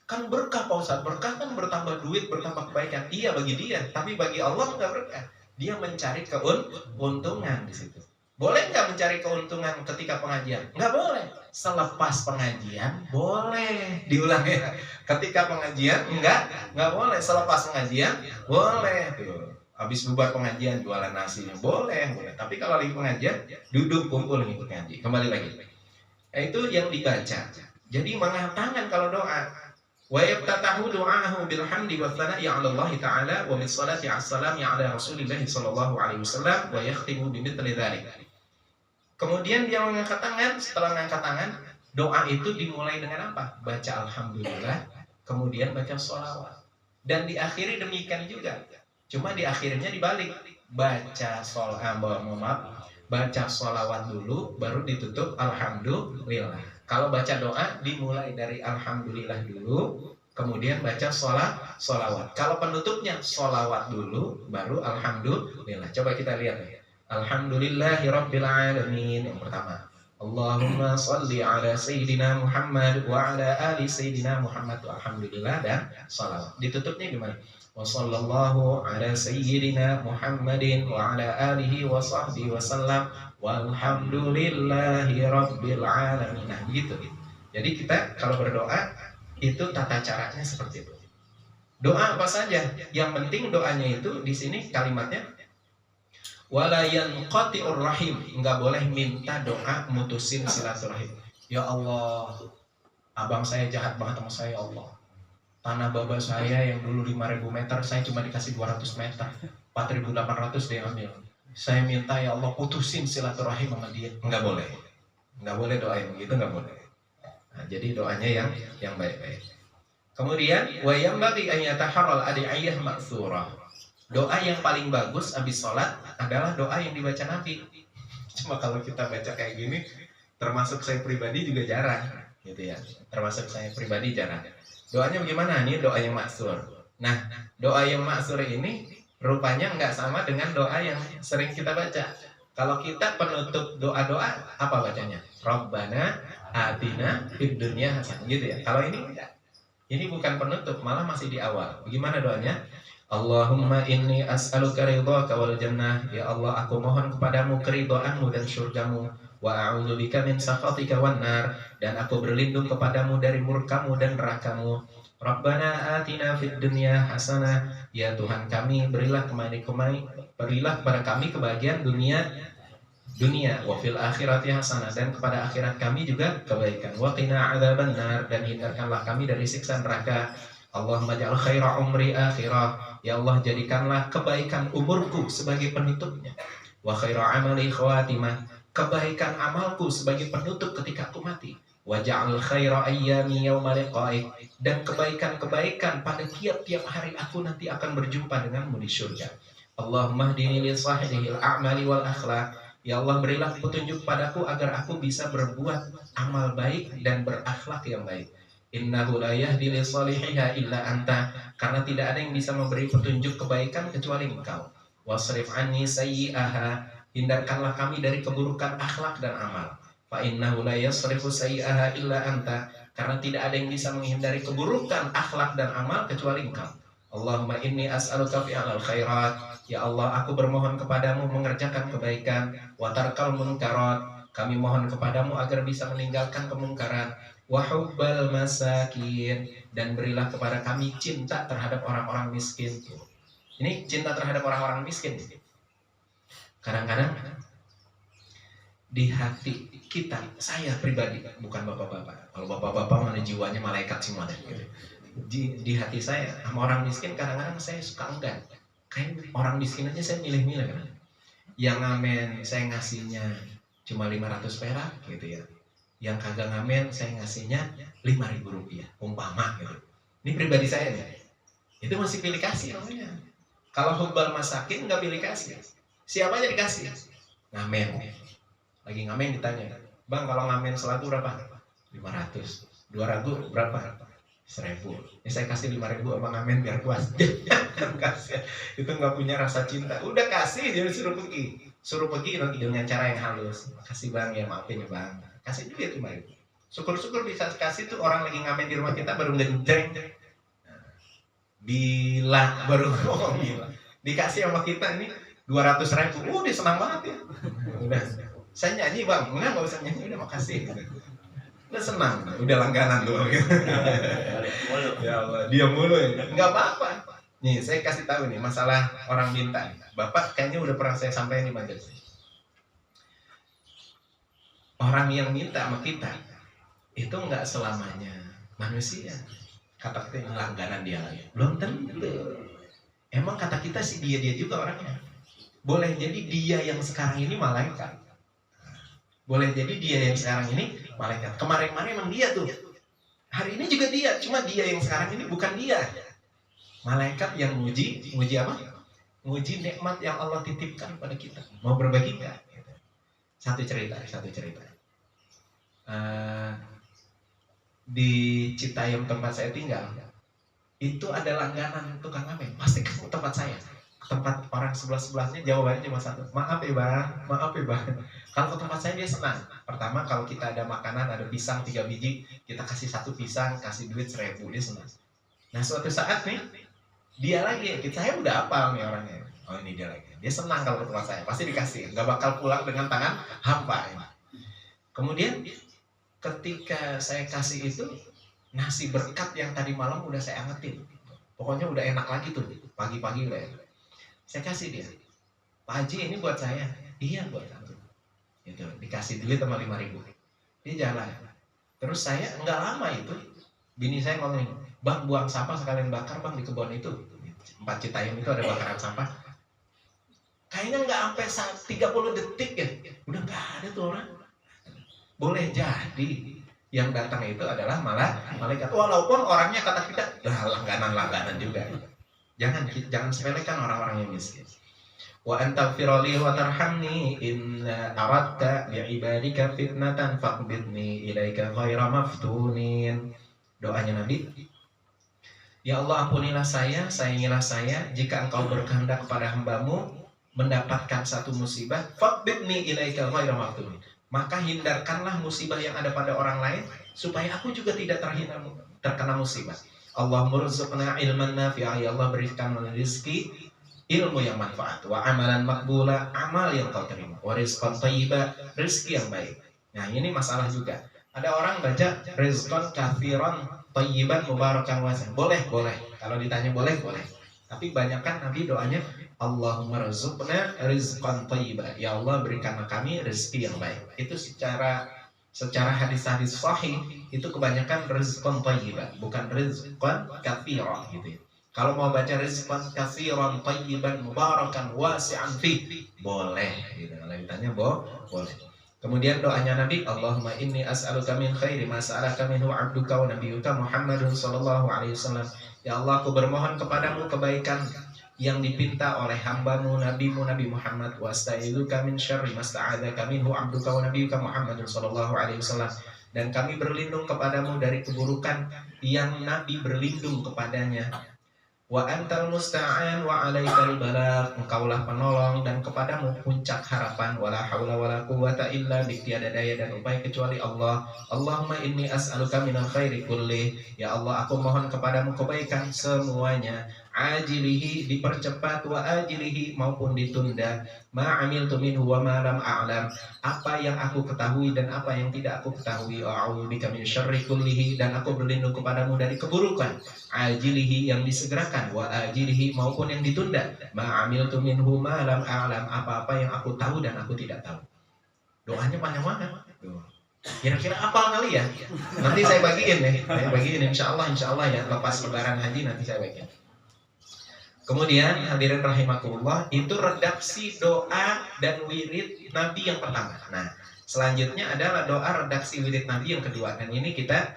Kan berkah Pak Ustadz, berkah kan bertambah duit, bertambah kebaikan. Iya bagi dia, tapi bagi Allah nggak berkah. Dia mencari keuntungan di situ. Boleh nggak mencari keuntungan ketika pengajian? Nggak boleh. Selepas pengajian boleh. Diulang ya. Ketika pengajian nggak boleh. Selepas pengajian boleh. Tuh. Habis bubar pengajian jualan nasi boleh. Tapi kalau lagi pengajian duduk kumpul ngikut ngaji. Kembali lagi. Itu yang dibaca. Jadi mengatakan kalau doa. Wa yaftatahu du'aahu bilhamdi wa thana'i 'ala Allah ta'ala wa bis salati 'assalami 'ala Rasulillah sallallahu alaihi wasallam wa yakhtimu bimithli dzalik. Kemudian dia mengangkat tangan, setelah mengangkat tangan, doa itu dimulai dengan apa? Baca alhamdulillah, kemudian baca sholawat. Dan diakhiri demikian juga. Cuma di akhirnya dibalik. Baca sholawat dulu, baru ditutup alhamdulillah. Kalau baca doa dimulai dari alhamdulillah dulu, kemudian baca sholawat. Kalau penutupnya sholawat dulu, baru alhamdulillah. Coba kita lihat ya. Alhamdulillahirabbil alamin yang pertama. Allahumma sholli ala sayyidina Muhammad wa ala ali sayyidina Muhammad. Alhamdulillah dan sholawat. Ditutupnya gimana? Wa sallallahu ala sayyidina Muhammadin wa ala alihi wa sahbihi wa sallam. Walhamdulillahi rabbil alamin. Nah gitu. Jadi kita kalau berdoa itu tata caranya seperti itu. Doa apa saja, yang penting doanya itu di sini kalimatnya wala yanqati'ur rahim, enggak boleh minta doa mutusin silaturahim. Ya Allah, abang saya jahat banget sama saya, ya Allah. Tanah baba saya yang dulu 5.000 meter, saya cuma dikasih 200 meter. 4.800 dia ambil. Saya minta ya Allah putusin silaturahim sama dia. Enggak boleh. Enggak boleh doa yang begitu, enggak boleh. Nah, jadi doanya yang baik-baik. Kemudian wa yanbaghi an yataharral ad'iyah ma'thurah. Doa yang paling bagus habis sholat adalah doa yang dibaca Nabi. Cuma kalau kita baca kayak gini, termasuk saya pribadi juga jarang, gitu ya. Termasuk saya pribadi jarang. Doanya bagaimana? Ini doa yang ma'thur. Nah, doa yang ma'thur ini rupanya nggak sama dengan doa yang sering kita baca. Kalau kita penutup doa-doa, apa bacanya? Rabbana atina fid dunya hasanah, gitu ya. Kalau ini enggak. Ini bukan penutup, malah masih di awal. Bagaimana doanya? Allahumma inni as'aluka ridhaka wal jannah. Ya Allah, aku mohon kepadamu keridhaanmu dan surgamu. Wa a'udzubika min sakhatika wan nar. Dan aku berlindung kepadamu dari murkamu dan nerakamu. Rabbana atina fid dunya hasanah. Ya Tuhan kami, berilah kepada kami kebahagiaan dunia wa fil akhirati hasanah, dan kepada akhirat kami juga kebaikan. Wa qina adzabannar, dan hindarkanlah kami dari siksa neraka. Allahumma ja'al khaira umri akhirah. Ya Allah, jadikanlah kebaikan umurku sebagai penutupnya. Wa khaira amali khawatimah, kebaikan amalku sebagai penutup ketika aku mati. Wa ja'al khaira ayyami yauma liqa'ik, dan kebaikan-kebaikan pada tiap-tiap hari aku nanti akan berjumpa denganmu di surga. Allahumma hdini li sahihil a'mali wal akhlaq. Ya Allah, berilah petunjuk padaku agar aku bisa berbuat amal baik dan berakhlak yang baik. Innahu la yahdi li salihiha illa anta, karena tidak ada yang bisa memberi petunjuk kebaikan kecuali Engkau. Wasrif anni sayyi'aha, hindarkanlah kami dari keburukan akhlak dan amal. Fa innahu la yasrifu sayyi'aha illa anta, karena tidak ada yang bisa menghindari keburukan akhlak dan amal kecuali Engkau. Allahumma inni as'aluka fi'alal khairat. Ya Allah, aku bermohon kepadamu mengerjakan kebaikan. Wa tarkal munkarat, kami mohon kepadamu agar bisa meninggalkan kemungkaran. Wa hubbal masakin, dan berilah kepada kami cinta terhadap orang-orang miskin. Ini cinta terhadap orang-orang miskin. Kadang-kadang di hati kita, saya pribadi, bukan bapak-bapak. Kalau bapak-bapak mana jiwanya malaikat semua deh. Di hati saya sama orang miskin kadang-kadang saya suka enggan. Kayak orang miskin aja saya milih-milih kan. Yang ngamen saya ngasihnya cuma 500 perak gitu ya. Yang kagak ngamen saya ngasihnya 5.000 rupiah umpama gitu. Ini pribadi saya nih. Itu masih pilih kasih namanya. Kalau hubbal masakin nggak pilih kasih. Siapa aja dikasih. Ngamen. Lagi ngamen ditanya, "Bang, kalau ngamen selaku berapa?" 500. 2 ragu berapa? 1.000. Ini saya kasih 5.000 sama ngamen biar puas. Kasih. Itu nggak punya rasa cinta. Udah kasih, dia suruh pergi. Suruh pergi nanti dengan cara yang halus. "Makasih Bang, ya maafin ya Bang." Kasih duit 5.000. Syukur-syukur bisa kasih tuh orang lagi ngamen di rumah kita baru ngejeng. Bila baru gila. Dikasih sama kita ini 200.000. Dia senang banget ya. Udah. Saya nyanyi Bang, enggak usah nyanyi, udah makasih. Udah senang, udah langganan tuh. Ya Allah, dia mulu ya. Enggak apa-apa. Nih, saya kasih tahu nih masalah orang minta. Bapak kayaknya udah pernah saya sampaikan di majelis. Orang yang minta sama kita itu enggak selamanya manusia. Kata kita langganan dia lagi. Belum tentu. Emang kata kita sih dia juga orangnya. Boleh jadi dia yang sekarang ini malaikat. Boleh jadi dia yang sekarang ini malaikat. Kemarin-kemarin emang dia tuh. Hari ini juga dia, cuma dia yang sekarang ini bukan dia. Malaikat yang nguji apa? Nguji nikmat yang Allah titipkan pada kita. Mau berbagi nggak? Satu cerita. Di Citayam tempat saya tinggal, itu ada langganan tukang ngamen. Pasti ke tempat saya. Tempat orang sebelah-sebelahnya jawabannya cuma satu. Maaf ya bang. Kalau ke tempat saya dia senang. Pertama kalau kita ada makanan, ada pisang 3 biji, kita kasih 1 pisang, kasih duit 1.000, dia senang. Nah suatu saat nih, dia lagi, saya udah hafal nih orangnya. Oh ini dia lagi. Dia senang kalau ke tempat saya, pasti dikasih. Gak bakal pulang dengan tangan hampa. Kemudian ketika saya kasih itu, nasi berkat yang tadi malam udah saya angetin. Pokoknya udah enak lagi tuh, pagi-pagi udah enak. Saya kasih dia, "Pak Haji ini buat saya." "Iya buat kamu." Gitu, dikasih duit sama 5.000. Dia jalan. Terus saya nggak lama itu, bini saya ngomongin, "Bang, buang sampah sekalian bakar Bang di kebun itu." 4 Citayam itu ada bakaran sampah. Kayaknya nggak sampai 30 detik ya, udah nggak ada tuh orang. Boleh jadi yang datang itu adalah malah malaikat. Walaupun orangnya kata kita, langganan juga. Jangan sepelekan orang-orang yang miskin. Wa antaghfirli wa tarhamni in aradta bi'ibadika fitnatan faqbidni ilaika ghaira maftunin. Doanya Nabi. Ya Allah, ampunilah saya, sayangilah saya jika engkau berkehendak kepada hambamu mendapatkan satu musibah, faqbidni ilaika ghaira maftunin. Maka hindarkanlah musibah yang ada pada orang lain supaya aku juga tidak terkena musibah. Allahumma rzuqna ilman nafi'a, ya Allah berikan rezeki ilmu yang manfaat, wa amalan makbula, amal yang kau terima, wa rizqan thayyiba, rezeki yang baik. Nah ini masalah juga. Ada orang baca rizqan katsiran thayyiban mubarakan wasi'an. Boleh. Kalau ditanya boleh. Tapi banyakkan Nabi doanya Allahumma rzuqna rizqan thayyiba. Ya Allah berikanlah kami rezeki yang baik. Itu secara hadis-hadis sahih itu kebanyakan rizqan thayyiban, bukan rizqan katsiran gitu ya. Kalau mau baca rizqan katsiran thayyiban mubarakan wasi'an fi, boleh gitu. Kalau ditanya boleh. Kemudian doanya Nabi, Allahumma inni as'aluka min khairi ma sa'alaka minhu 'abduka wa nabiyyuka Muhammadun sallallahu alaihi wasallam. Ya Allah, aku bermohon kepadamu kebaikan yang dipinta oleh hambamu nabimu Nabi Muhammad, wa asta'izuka min syarri ma sta'adzaka minhu 'abduka wa nabiyyuka Muhammadun sallallahu alaihi wasallam. Dan kami berlindung kepadamu dari keburukan yang Nabi berlindung kepadanya. Wa antal musta'an wa alaikal balagh, engkaulah penolong dan kepadamu puncak harapan. Wala haula wala quwwata illa bik, tiada daya dan upaya kecuali Allah. Allahumma inni as'aluka minal khairi kulli, ya Allah aku mohon kepadamu kebaikan semuanya, ajilihi dipercepat, wa ajilihi maupun ditunda, ma amiltu minhu wa ma lam a'lam, apa yang aku ketahui dan apa yang tidak aku ketahui, a'udzubika min syarri kullihi, dan aku berlindung kepadamu dari keburukan, ajilihi yang disegerakan, wa ajilihi maupun yang ditunda, ma amiltu minhu ma lam a'lam, apa-apa yang aku tahu dan aku tidak tahu. Doanya panjang banget. Kira-kira apa kali ya? Nanti saya bagiin insya Allah ya, lepas lebaran haji nanti saya bagiin. Kemudian hadirin rahimakumullah, itu redaksi doa dan wirid Nabi yang pertama. Nah, selanjutnya adalah doa redaksi wirid Nabi yang kedua, dan ini kita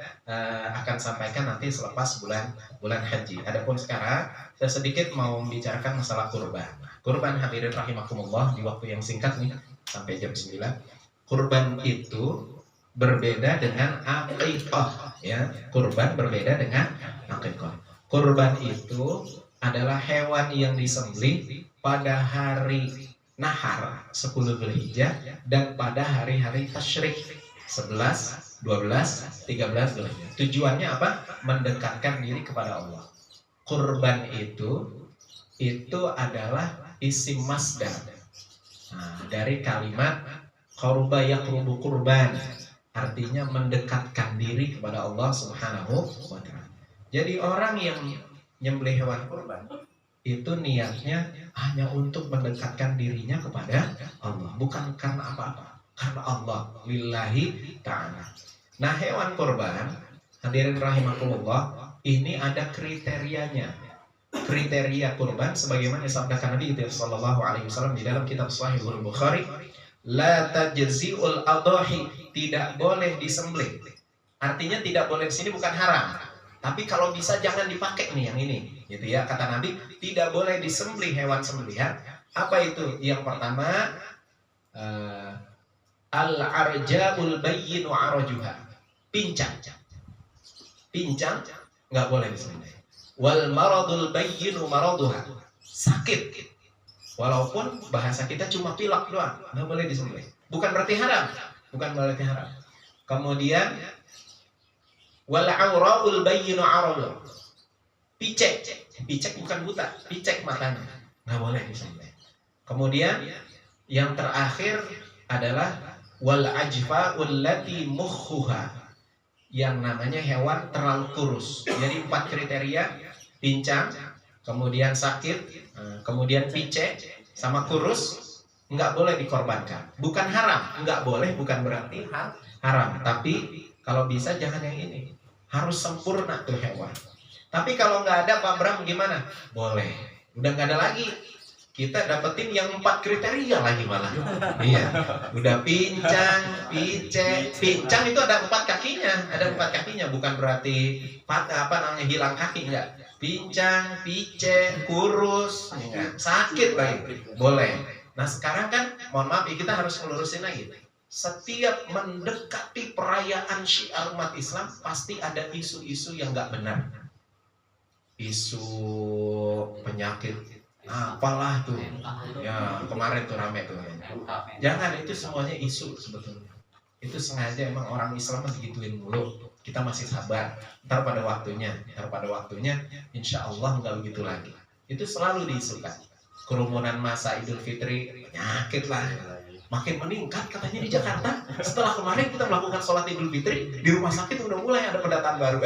akan sampaikan nanti selepas bulan haji. Adapun sekarang saya sedikit mau membicarakan masalah kurban. Kurban hadirin rahimakumullah di waktu yang singkat nih sampai jam 9. Kurban itu berbeda dengan aqiqah ya. Kurban berbeda dengan aqiqah. Kurban itu adalah hewan yang disembelih pada hari nahar 10 Dzulhijjah dan pada hari-hari tasyrik 11, 12, 13 Dzulhijjah. Tujuannya apa? Mendekatkan diri kepada Allah. Kurban itu adalah isim masdar. Nah, dari kalimat qurba yaqrubu qurban, artinya mendekatkan diri kepada Allah Subhanahu wa taala. Jadi orang yang nyembelih hewan kurban itu niatnya hanya untuk mendekatkan dirinya kepada Allah, bukan karena apa-apa, karena Allah, lillahi ta'ala. Nah, hewan kurban hadirin rahimakumullah ini ada kriterianya. Kriteria kurban sebagaimana disabdakan Nabi sallallahu alaihi wasallam di dalam kitab Sahihul Bukhari, la tajzi'ul adhahi, tidak boleh disembelih. Artinya tidak boleh di sini bukan haram. Tapi kalau bisa jangan dipakai nih yang ini, gitu ya. Kata Nabi, tidak boleh disembelih hewan sembelihan. Apa itu? Yang pertama, al-arja'ul bayyinu arajuha, pincang nggak boleh disembelih. Wal maradul bayyinu maraduha, sakit. Walaupun bahasa kita cuma pilek doang, nggak boleh disembelih. Bukan berarti haram. Kemudian wal auraul bayyinu aradu, picek bukan buta, picek matanya, nggak boleh disembelih. Kemudian yang terakhir adalah wal ajfa'ul lati mukhuha, yang namanya hewan terlalu kurus. Jadi 4 kriteria, pincang, kemudian sakit, kemudian picek, sama kurus, nggak boleh dikorbankan. Bukan haram, nggak boleh bukan berarti haram, tapi kalau bisa jangan yang ini, harus sempurna tuh hewan. Tapi kalau nggak ada Pak Bram gimana? Boleh, udah nggak ada lagi, kita dapetin yang 4 kriteria lagi malah. Iya, udah pincang, picek. Pincang itu ada 4 kakinya, bukan berarti hilang kaki, enggak. Pincang, picek, kurus, enggak. Sakit lagi, boleh. Nah sekarang kan, mohon maaf, kita harus melurusin lagi. Setiap mendekati perayaan syiar umat Islam pasti ada isu-isu yang nggak benar, isu penyakit apalah tuh ya, kemarin tuh rame tuh. Jangan, itu semuanya isu sebetulnya. Itu sengaja emang orang Islam digituin mulu. kita masih sabar, ntar pada waktunya, insya Allah nggak begitu lagi. Itu selalu diisukan. Kerumunan masa Idul Fitri, penyakit lah, makin meningkat katanya di Jakarta. Setelah kemarin kita melakukan sholat Idul Fitri, di rumah sakit udah mulai ada pendataan baru.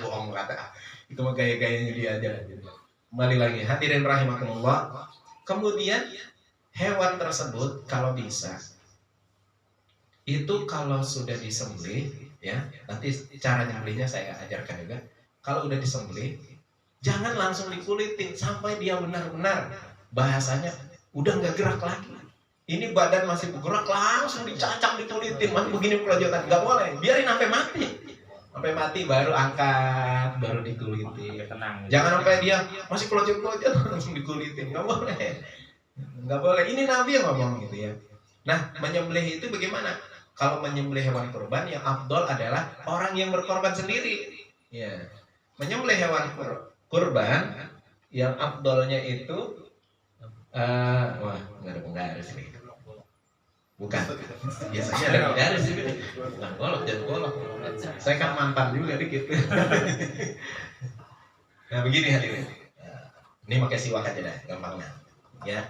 Bohong kata. Itu mah gaya-gayanya dia aja. Kembali lagi, hadirin rahimakumullah. Kemudian hewan tersebut kalau bisa, itu kalau sudah disembelih, ya nanti cara nyembelihnya saya ajarkan juga. Kalau udah disembelih, jangan langsung dikulitin sampai dia benar-benar bahasanya udah nggak gerak lagi. Ini badan masih bergerak langsung dicacak dikulitin, masih begini kelanjutan, nggak boleh. Biarin sampai mati baru angkat, baru dikulitin. Jangan sampai dia masih kelojot-kelojot langsung dikulitin, nggak boleh. Ini Nabi yang ngomong gitu ya. Nah, menyembelih itu bagaimana? Kalau menyembelih hewan kurban yang afdol adalah orang yang berkorban sendiri. Ya. Menyembelih hewan kurban yang afdolnya itu wah, nggak ada penggaris nih. Bukan. Biasanya ada penggaris ini. Bukan golok. Saya kan mantan juga dikit. Nah, begini hadirin. Ini pakai siwak aja dah, gampangnya. Ya.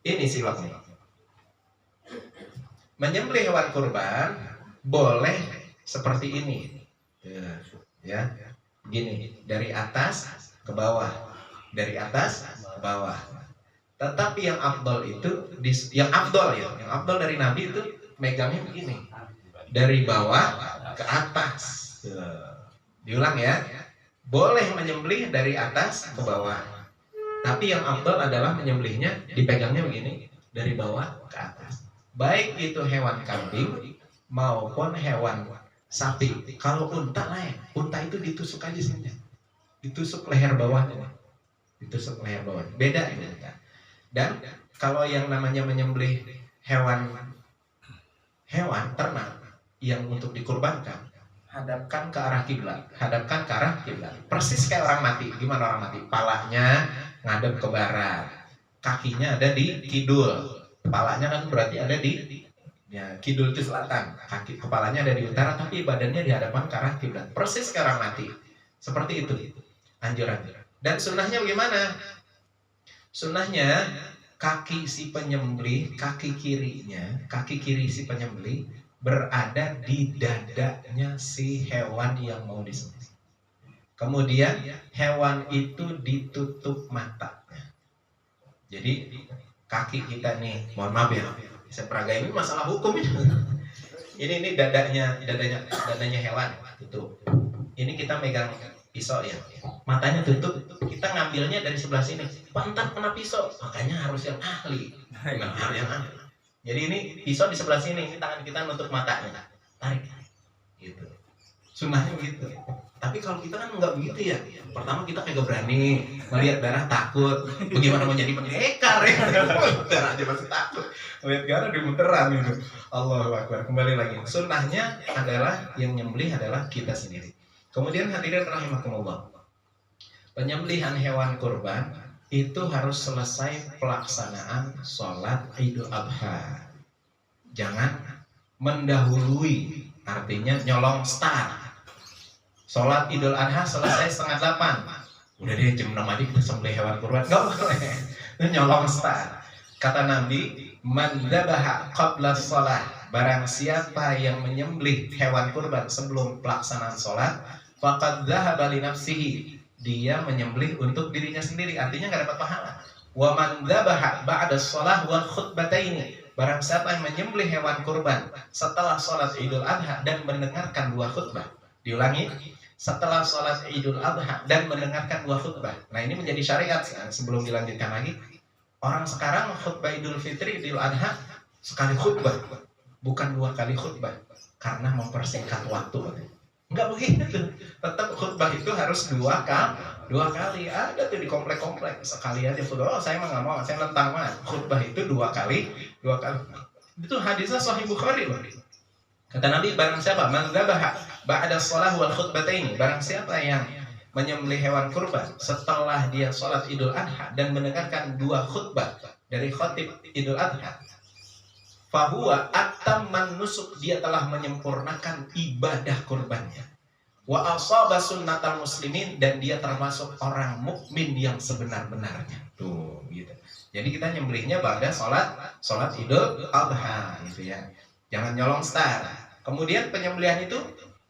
Ini siwaknya. Menyembelih hewan kurban boleh seperti ini, ya, gini, dari atas ke bawah, Tetapi yang afdol itu, yang afdol dari Nabi itu megangnya begini, dari bawah ke atas. Diulang ya, boleh menyembelih dari atas ke bawah, tapi yang afdol adalah menyembelihnya dipegangnya begini, dari bawah ke atas. Baik itu hewan kambing maupun hewan sapi. Kalau unta lain, unta itu ditusuk aja sini, ditusuk leher bawahnya, beda ini unta. Dan kalau yang namanya menyembelih hewan ternak yang untuk dikurbankan, hadapkan ke arah kiblat, persis kayak orang mati. Gimana orang mati? Palanya ngadep ke barat, kakinya ada di kidul. Kepalanya kan berarti ada di kidul itu selatan, kepalanya ada di utara, tapi badannya di hadapan ke arah kiblat, persis ke arah mati. Seperti itu anjuran. Dan sunnahnya bagaimana? Sunnahnya kaki kiri si penyembelih berada di dadanya si hewan yang mau disembelih. Kemudian hewan itu ditutup matanya. Jadi kaki kita nih, mohon maaf ya, saya peraga ini masalah hukum ini dadanya hewan tutup. Ini kita megang pisau ya, matanya tutup, kita ngambilnya dari sebelah sini, pantat kena pisau, makanya harus yang ahli. Jadi ini pisau di sebelah sini, ini tangan kita nutup matanya, tarik, gitu. Sunnahnya begitu. Tapi kalau kita kan nggak begitu ya. Pertama kita kayak gak berani melihat darah, takut. Bagaimana mau jadi pendekar ya? Darah aja masih takut. Melihat darah dimuteran gitu. Allahu Akbar. Kembali lagi. Sunnahnya adalah yang nyembelih adalah kita sendiri. Kemudian hadirin rahimakumullah. Penyembelihan hewan kurban itu harus selesai pelaksanaan sholat Idul Adha. Jangan mendahului, artinya nyolong start. Sholat Idul Adha selesai 7:30. Udah deh jam 6 aja kita sembelih hewan kurban. Nggak boleh. Itu nyolong start. Kata Nabi, man dzabaha qabla shalah, barang siapa yang menyembelih hewan kurban sebelum pelaksanaan sholat, faqad dzahaba li nafsihi, dia menyembelih untuk dirinya sendiri, artinya nggak dapat pahala. Wa man dzabaha ba'da shalah wal khutbataini, barang siapa yang menyembelih hewan kurban setelah sholat Idul Adha dan mendengarkan 2 khutbah. Diulangi, setelah sholat Idul Adha dan mendengarkan 2 khutbah. Nah ini menjadi syariat. Sebelum dilanjutkan lagi, orang sekarang khutbah Idul Fitri, Idul Adha sekali khutbah, bukan 2 kali khutbah, karena mempersingkat waktu. Enggak begitu. Tetap khutbah itu harus 2 kali. Ada tuh di komplek-komplek, sekali aja khutbah. Oh saya mah nggak mau, saya nentang mah. Khutbah itu 2 kali. Itu hadisnya Sahih Bukhari loh. Kata Nabi, barang siapa man dzabaha ba'da shalah wal khutbataini, barang siapa yang menyembelih hewan kurban setelah dia sholat Idul Adha dan mendengarkan 2 khutbah dari khatib Idul Adha, fahuwa atamman nusuk, dia telah menyempurnakan ibadah kurbannya. Wa asaba sunnatal muslimin, dan dia termasuk orang mukmin yang sebenar-benarnya. Tuh, gitu. Jadi kita nyembelihnya pada sholat Idul Adha gitu ya. Jangan nyolong star. Kemudian penyembelihan itu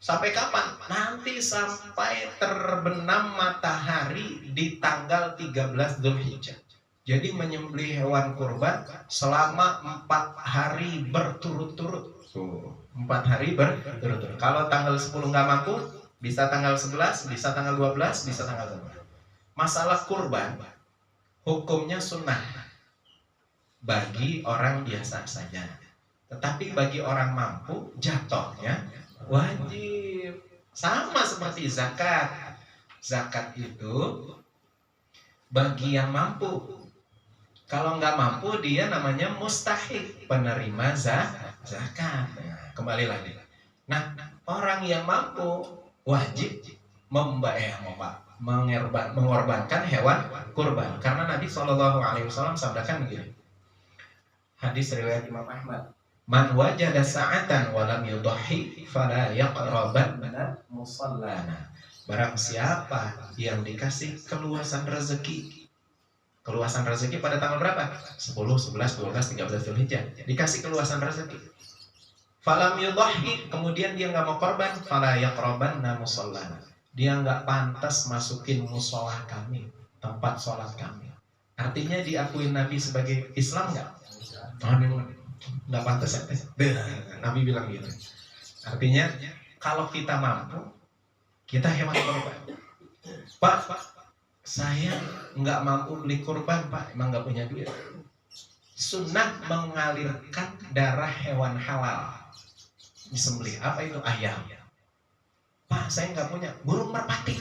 sampai kapan? Nanti sampai terbenam matahari di tanggal 13 Dzulhijjah. Jadi menyembelih hewan kurban selama 4 hari berturut-turut. 4 hari berturut-turut. Kalau tanggal 10 nggak mampu, bisa tanggal 11, bisa tanggal 12, bisa tanggal 12. Masalah kurban, hukumnya sunnah bagi orang biasa saja. Tetapi bagi orang mampu, jatuhnya wajib. Sama seperti zakat. Zakat itu bagi yang mampu. Kalau nggak mampu, dia namanya mustahik, penerima zakat. Nah, kembali lagi. Nah, orang yang mampu wajib mengorbankan hewan kurban. Karena Nabi SAW sabdakan begini. Hadis riwayat Imam Ahmad. Man wajada sa'atan wa lam yudhi fala yaqrabanna musallana. Barang siapa yang dikasih keluasan rezeki. Keluasan rezeki pada tanggal berapa? 10, 11, 12, 13 Dzulhijjah. Dikasih keluasan rezeki. Falam yudhi, kemudian dia enggak mau korban, fala yaqrabanna musallana. Dia enggak pantas masukin mushola kami, tempat sholat kami. Artinya diakui Nabi sebagai Islam enggak? Nggak pantas ya. Nabi bilang gitu. Artinya kalau kita mampu, kita hewan kurban. Pak, saya nggak mampu beli kurban, Pak, emang nggak punya duit. Sunnah mengalirkan darah hewan halal. Disembelih apa itu? Ayam. Pak, saya nggak punya burung merpati.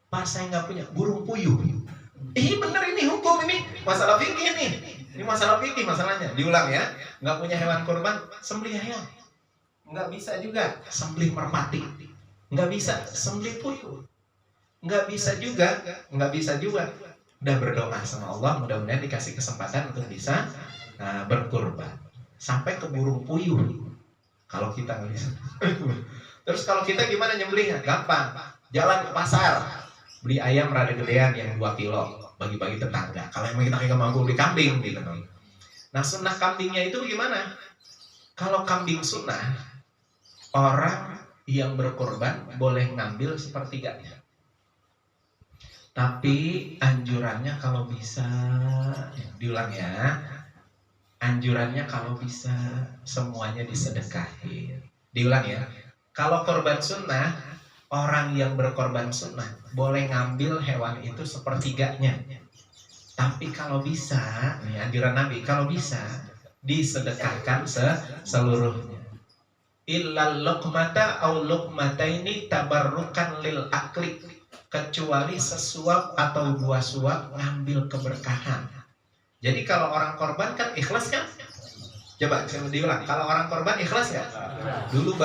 Pak, saya nggak punya burung puyuh. Bener ini hukum ini, masalah fikih nih. Ini masalah fikih masalahnya. Diulang ya. Nggak punya hewan kurban, sembelih ayam. Nggak bisa juga sembelih merpati. Nggak bisa sembelih puyuh. Nggak bisa juga. Udah berdoa sama Allah, mudah-mudahan dikasih kesempatan untuk bisa berkurban. Sampai ke burung puyuh. Kalau kita nggak bisa. Terus kalau kita gimana nyembelihnya? Gampang. Jalan ke pasar, beli ayam rada gedean yang 2 kilo. Bagi-bagi tetangga. Kalau emang kita nggak mampu beli kambing gitu. Nah, sunnah kambingnya itu gimana? Kalau kambing sunnah, orang yang berkorban boleh ngambil sepertiganya. Tapi anjurannya kalau bisa, diulang ya, anjurannya kalau bisa semuanya disedekahin. Diulang ya, kalau korban sunnah, orang yang berkorban sunnah boleh ngambil hewan itu sepertiganya. Tapi kalau bisa, nih anjuran Nabi, kalau bisa disedekahkan seluruhnya. Illal luqmata au luqmataini tabarrukan lil akli, kecuali sesuap atau 2 suap ngambil keberkahan. Jadi kalau orang korban kan ikhlas kan? Coba diulang, kalau orang korban ikhlas ya? Dulu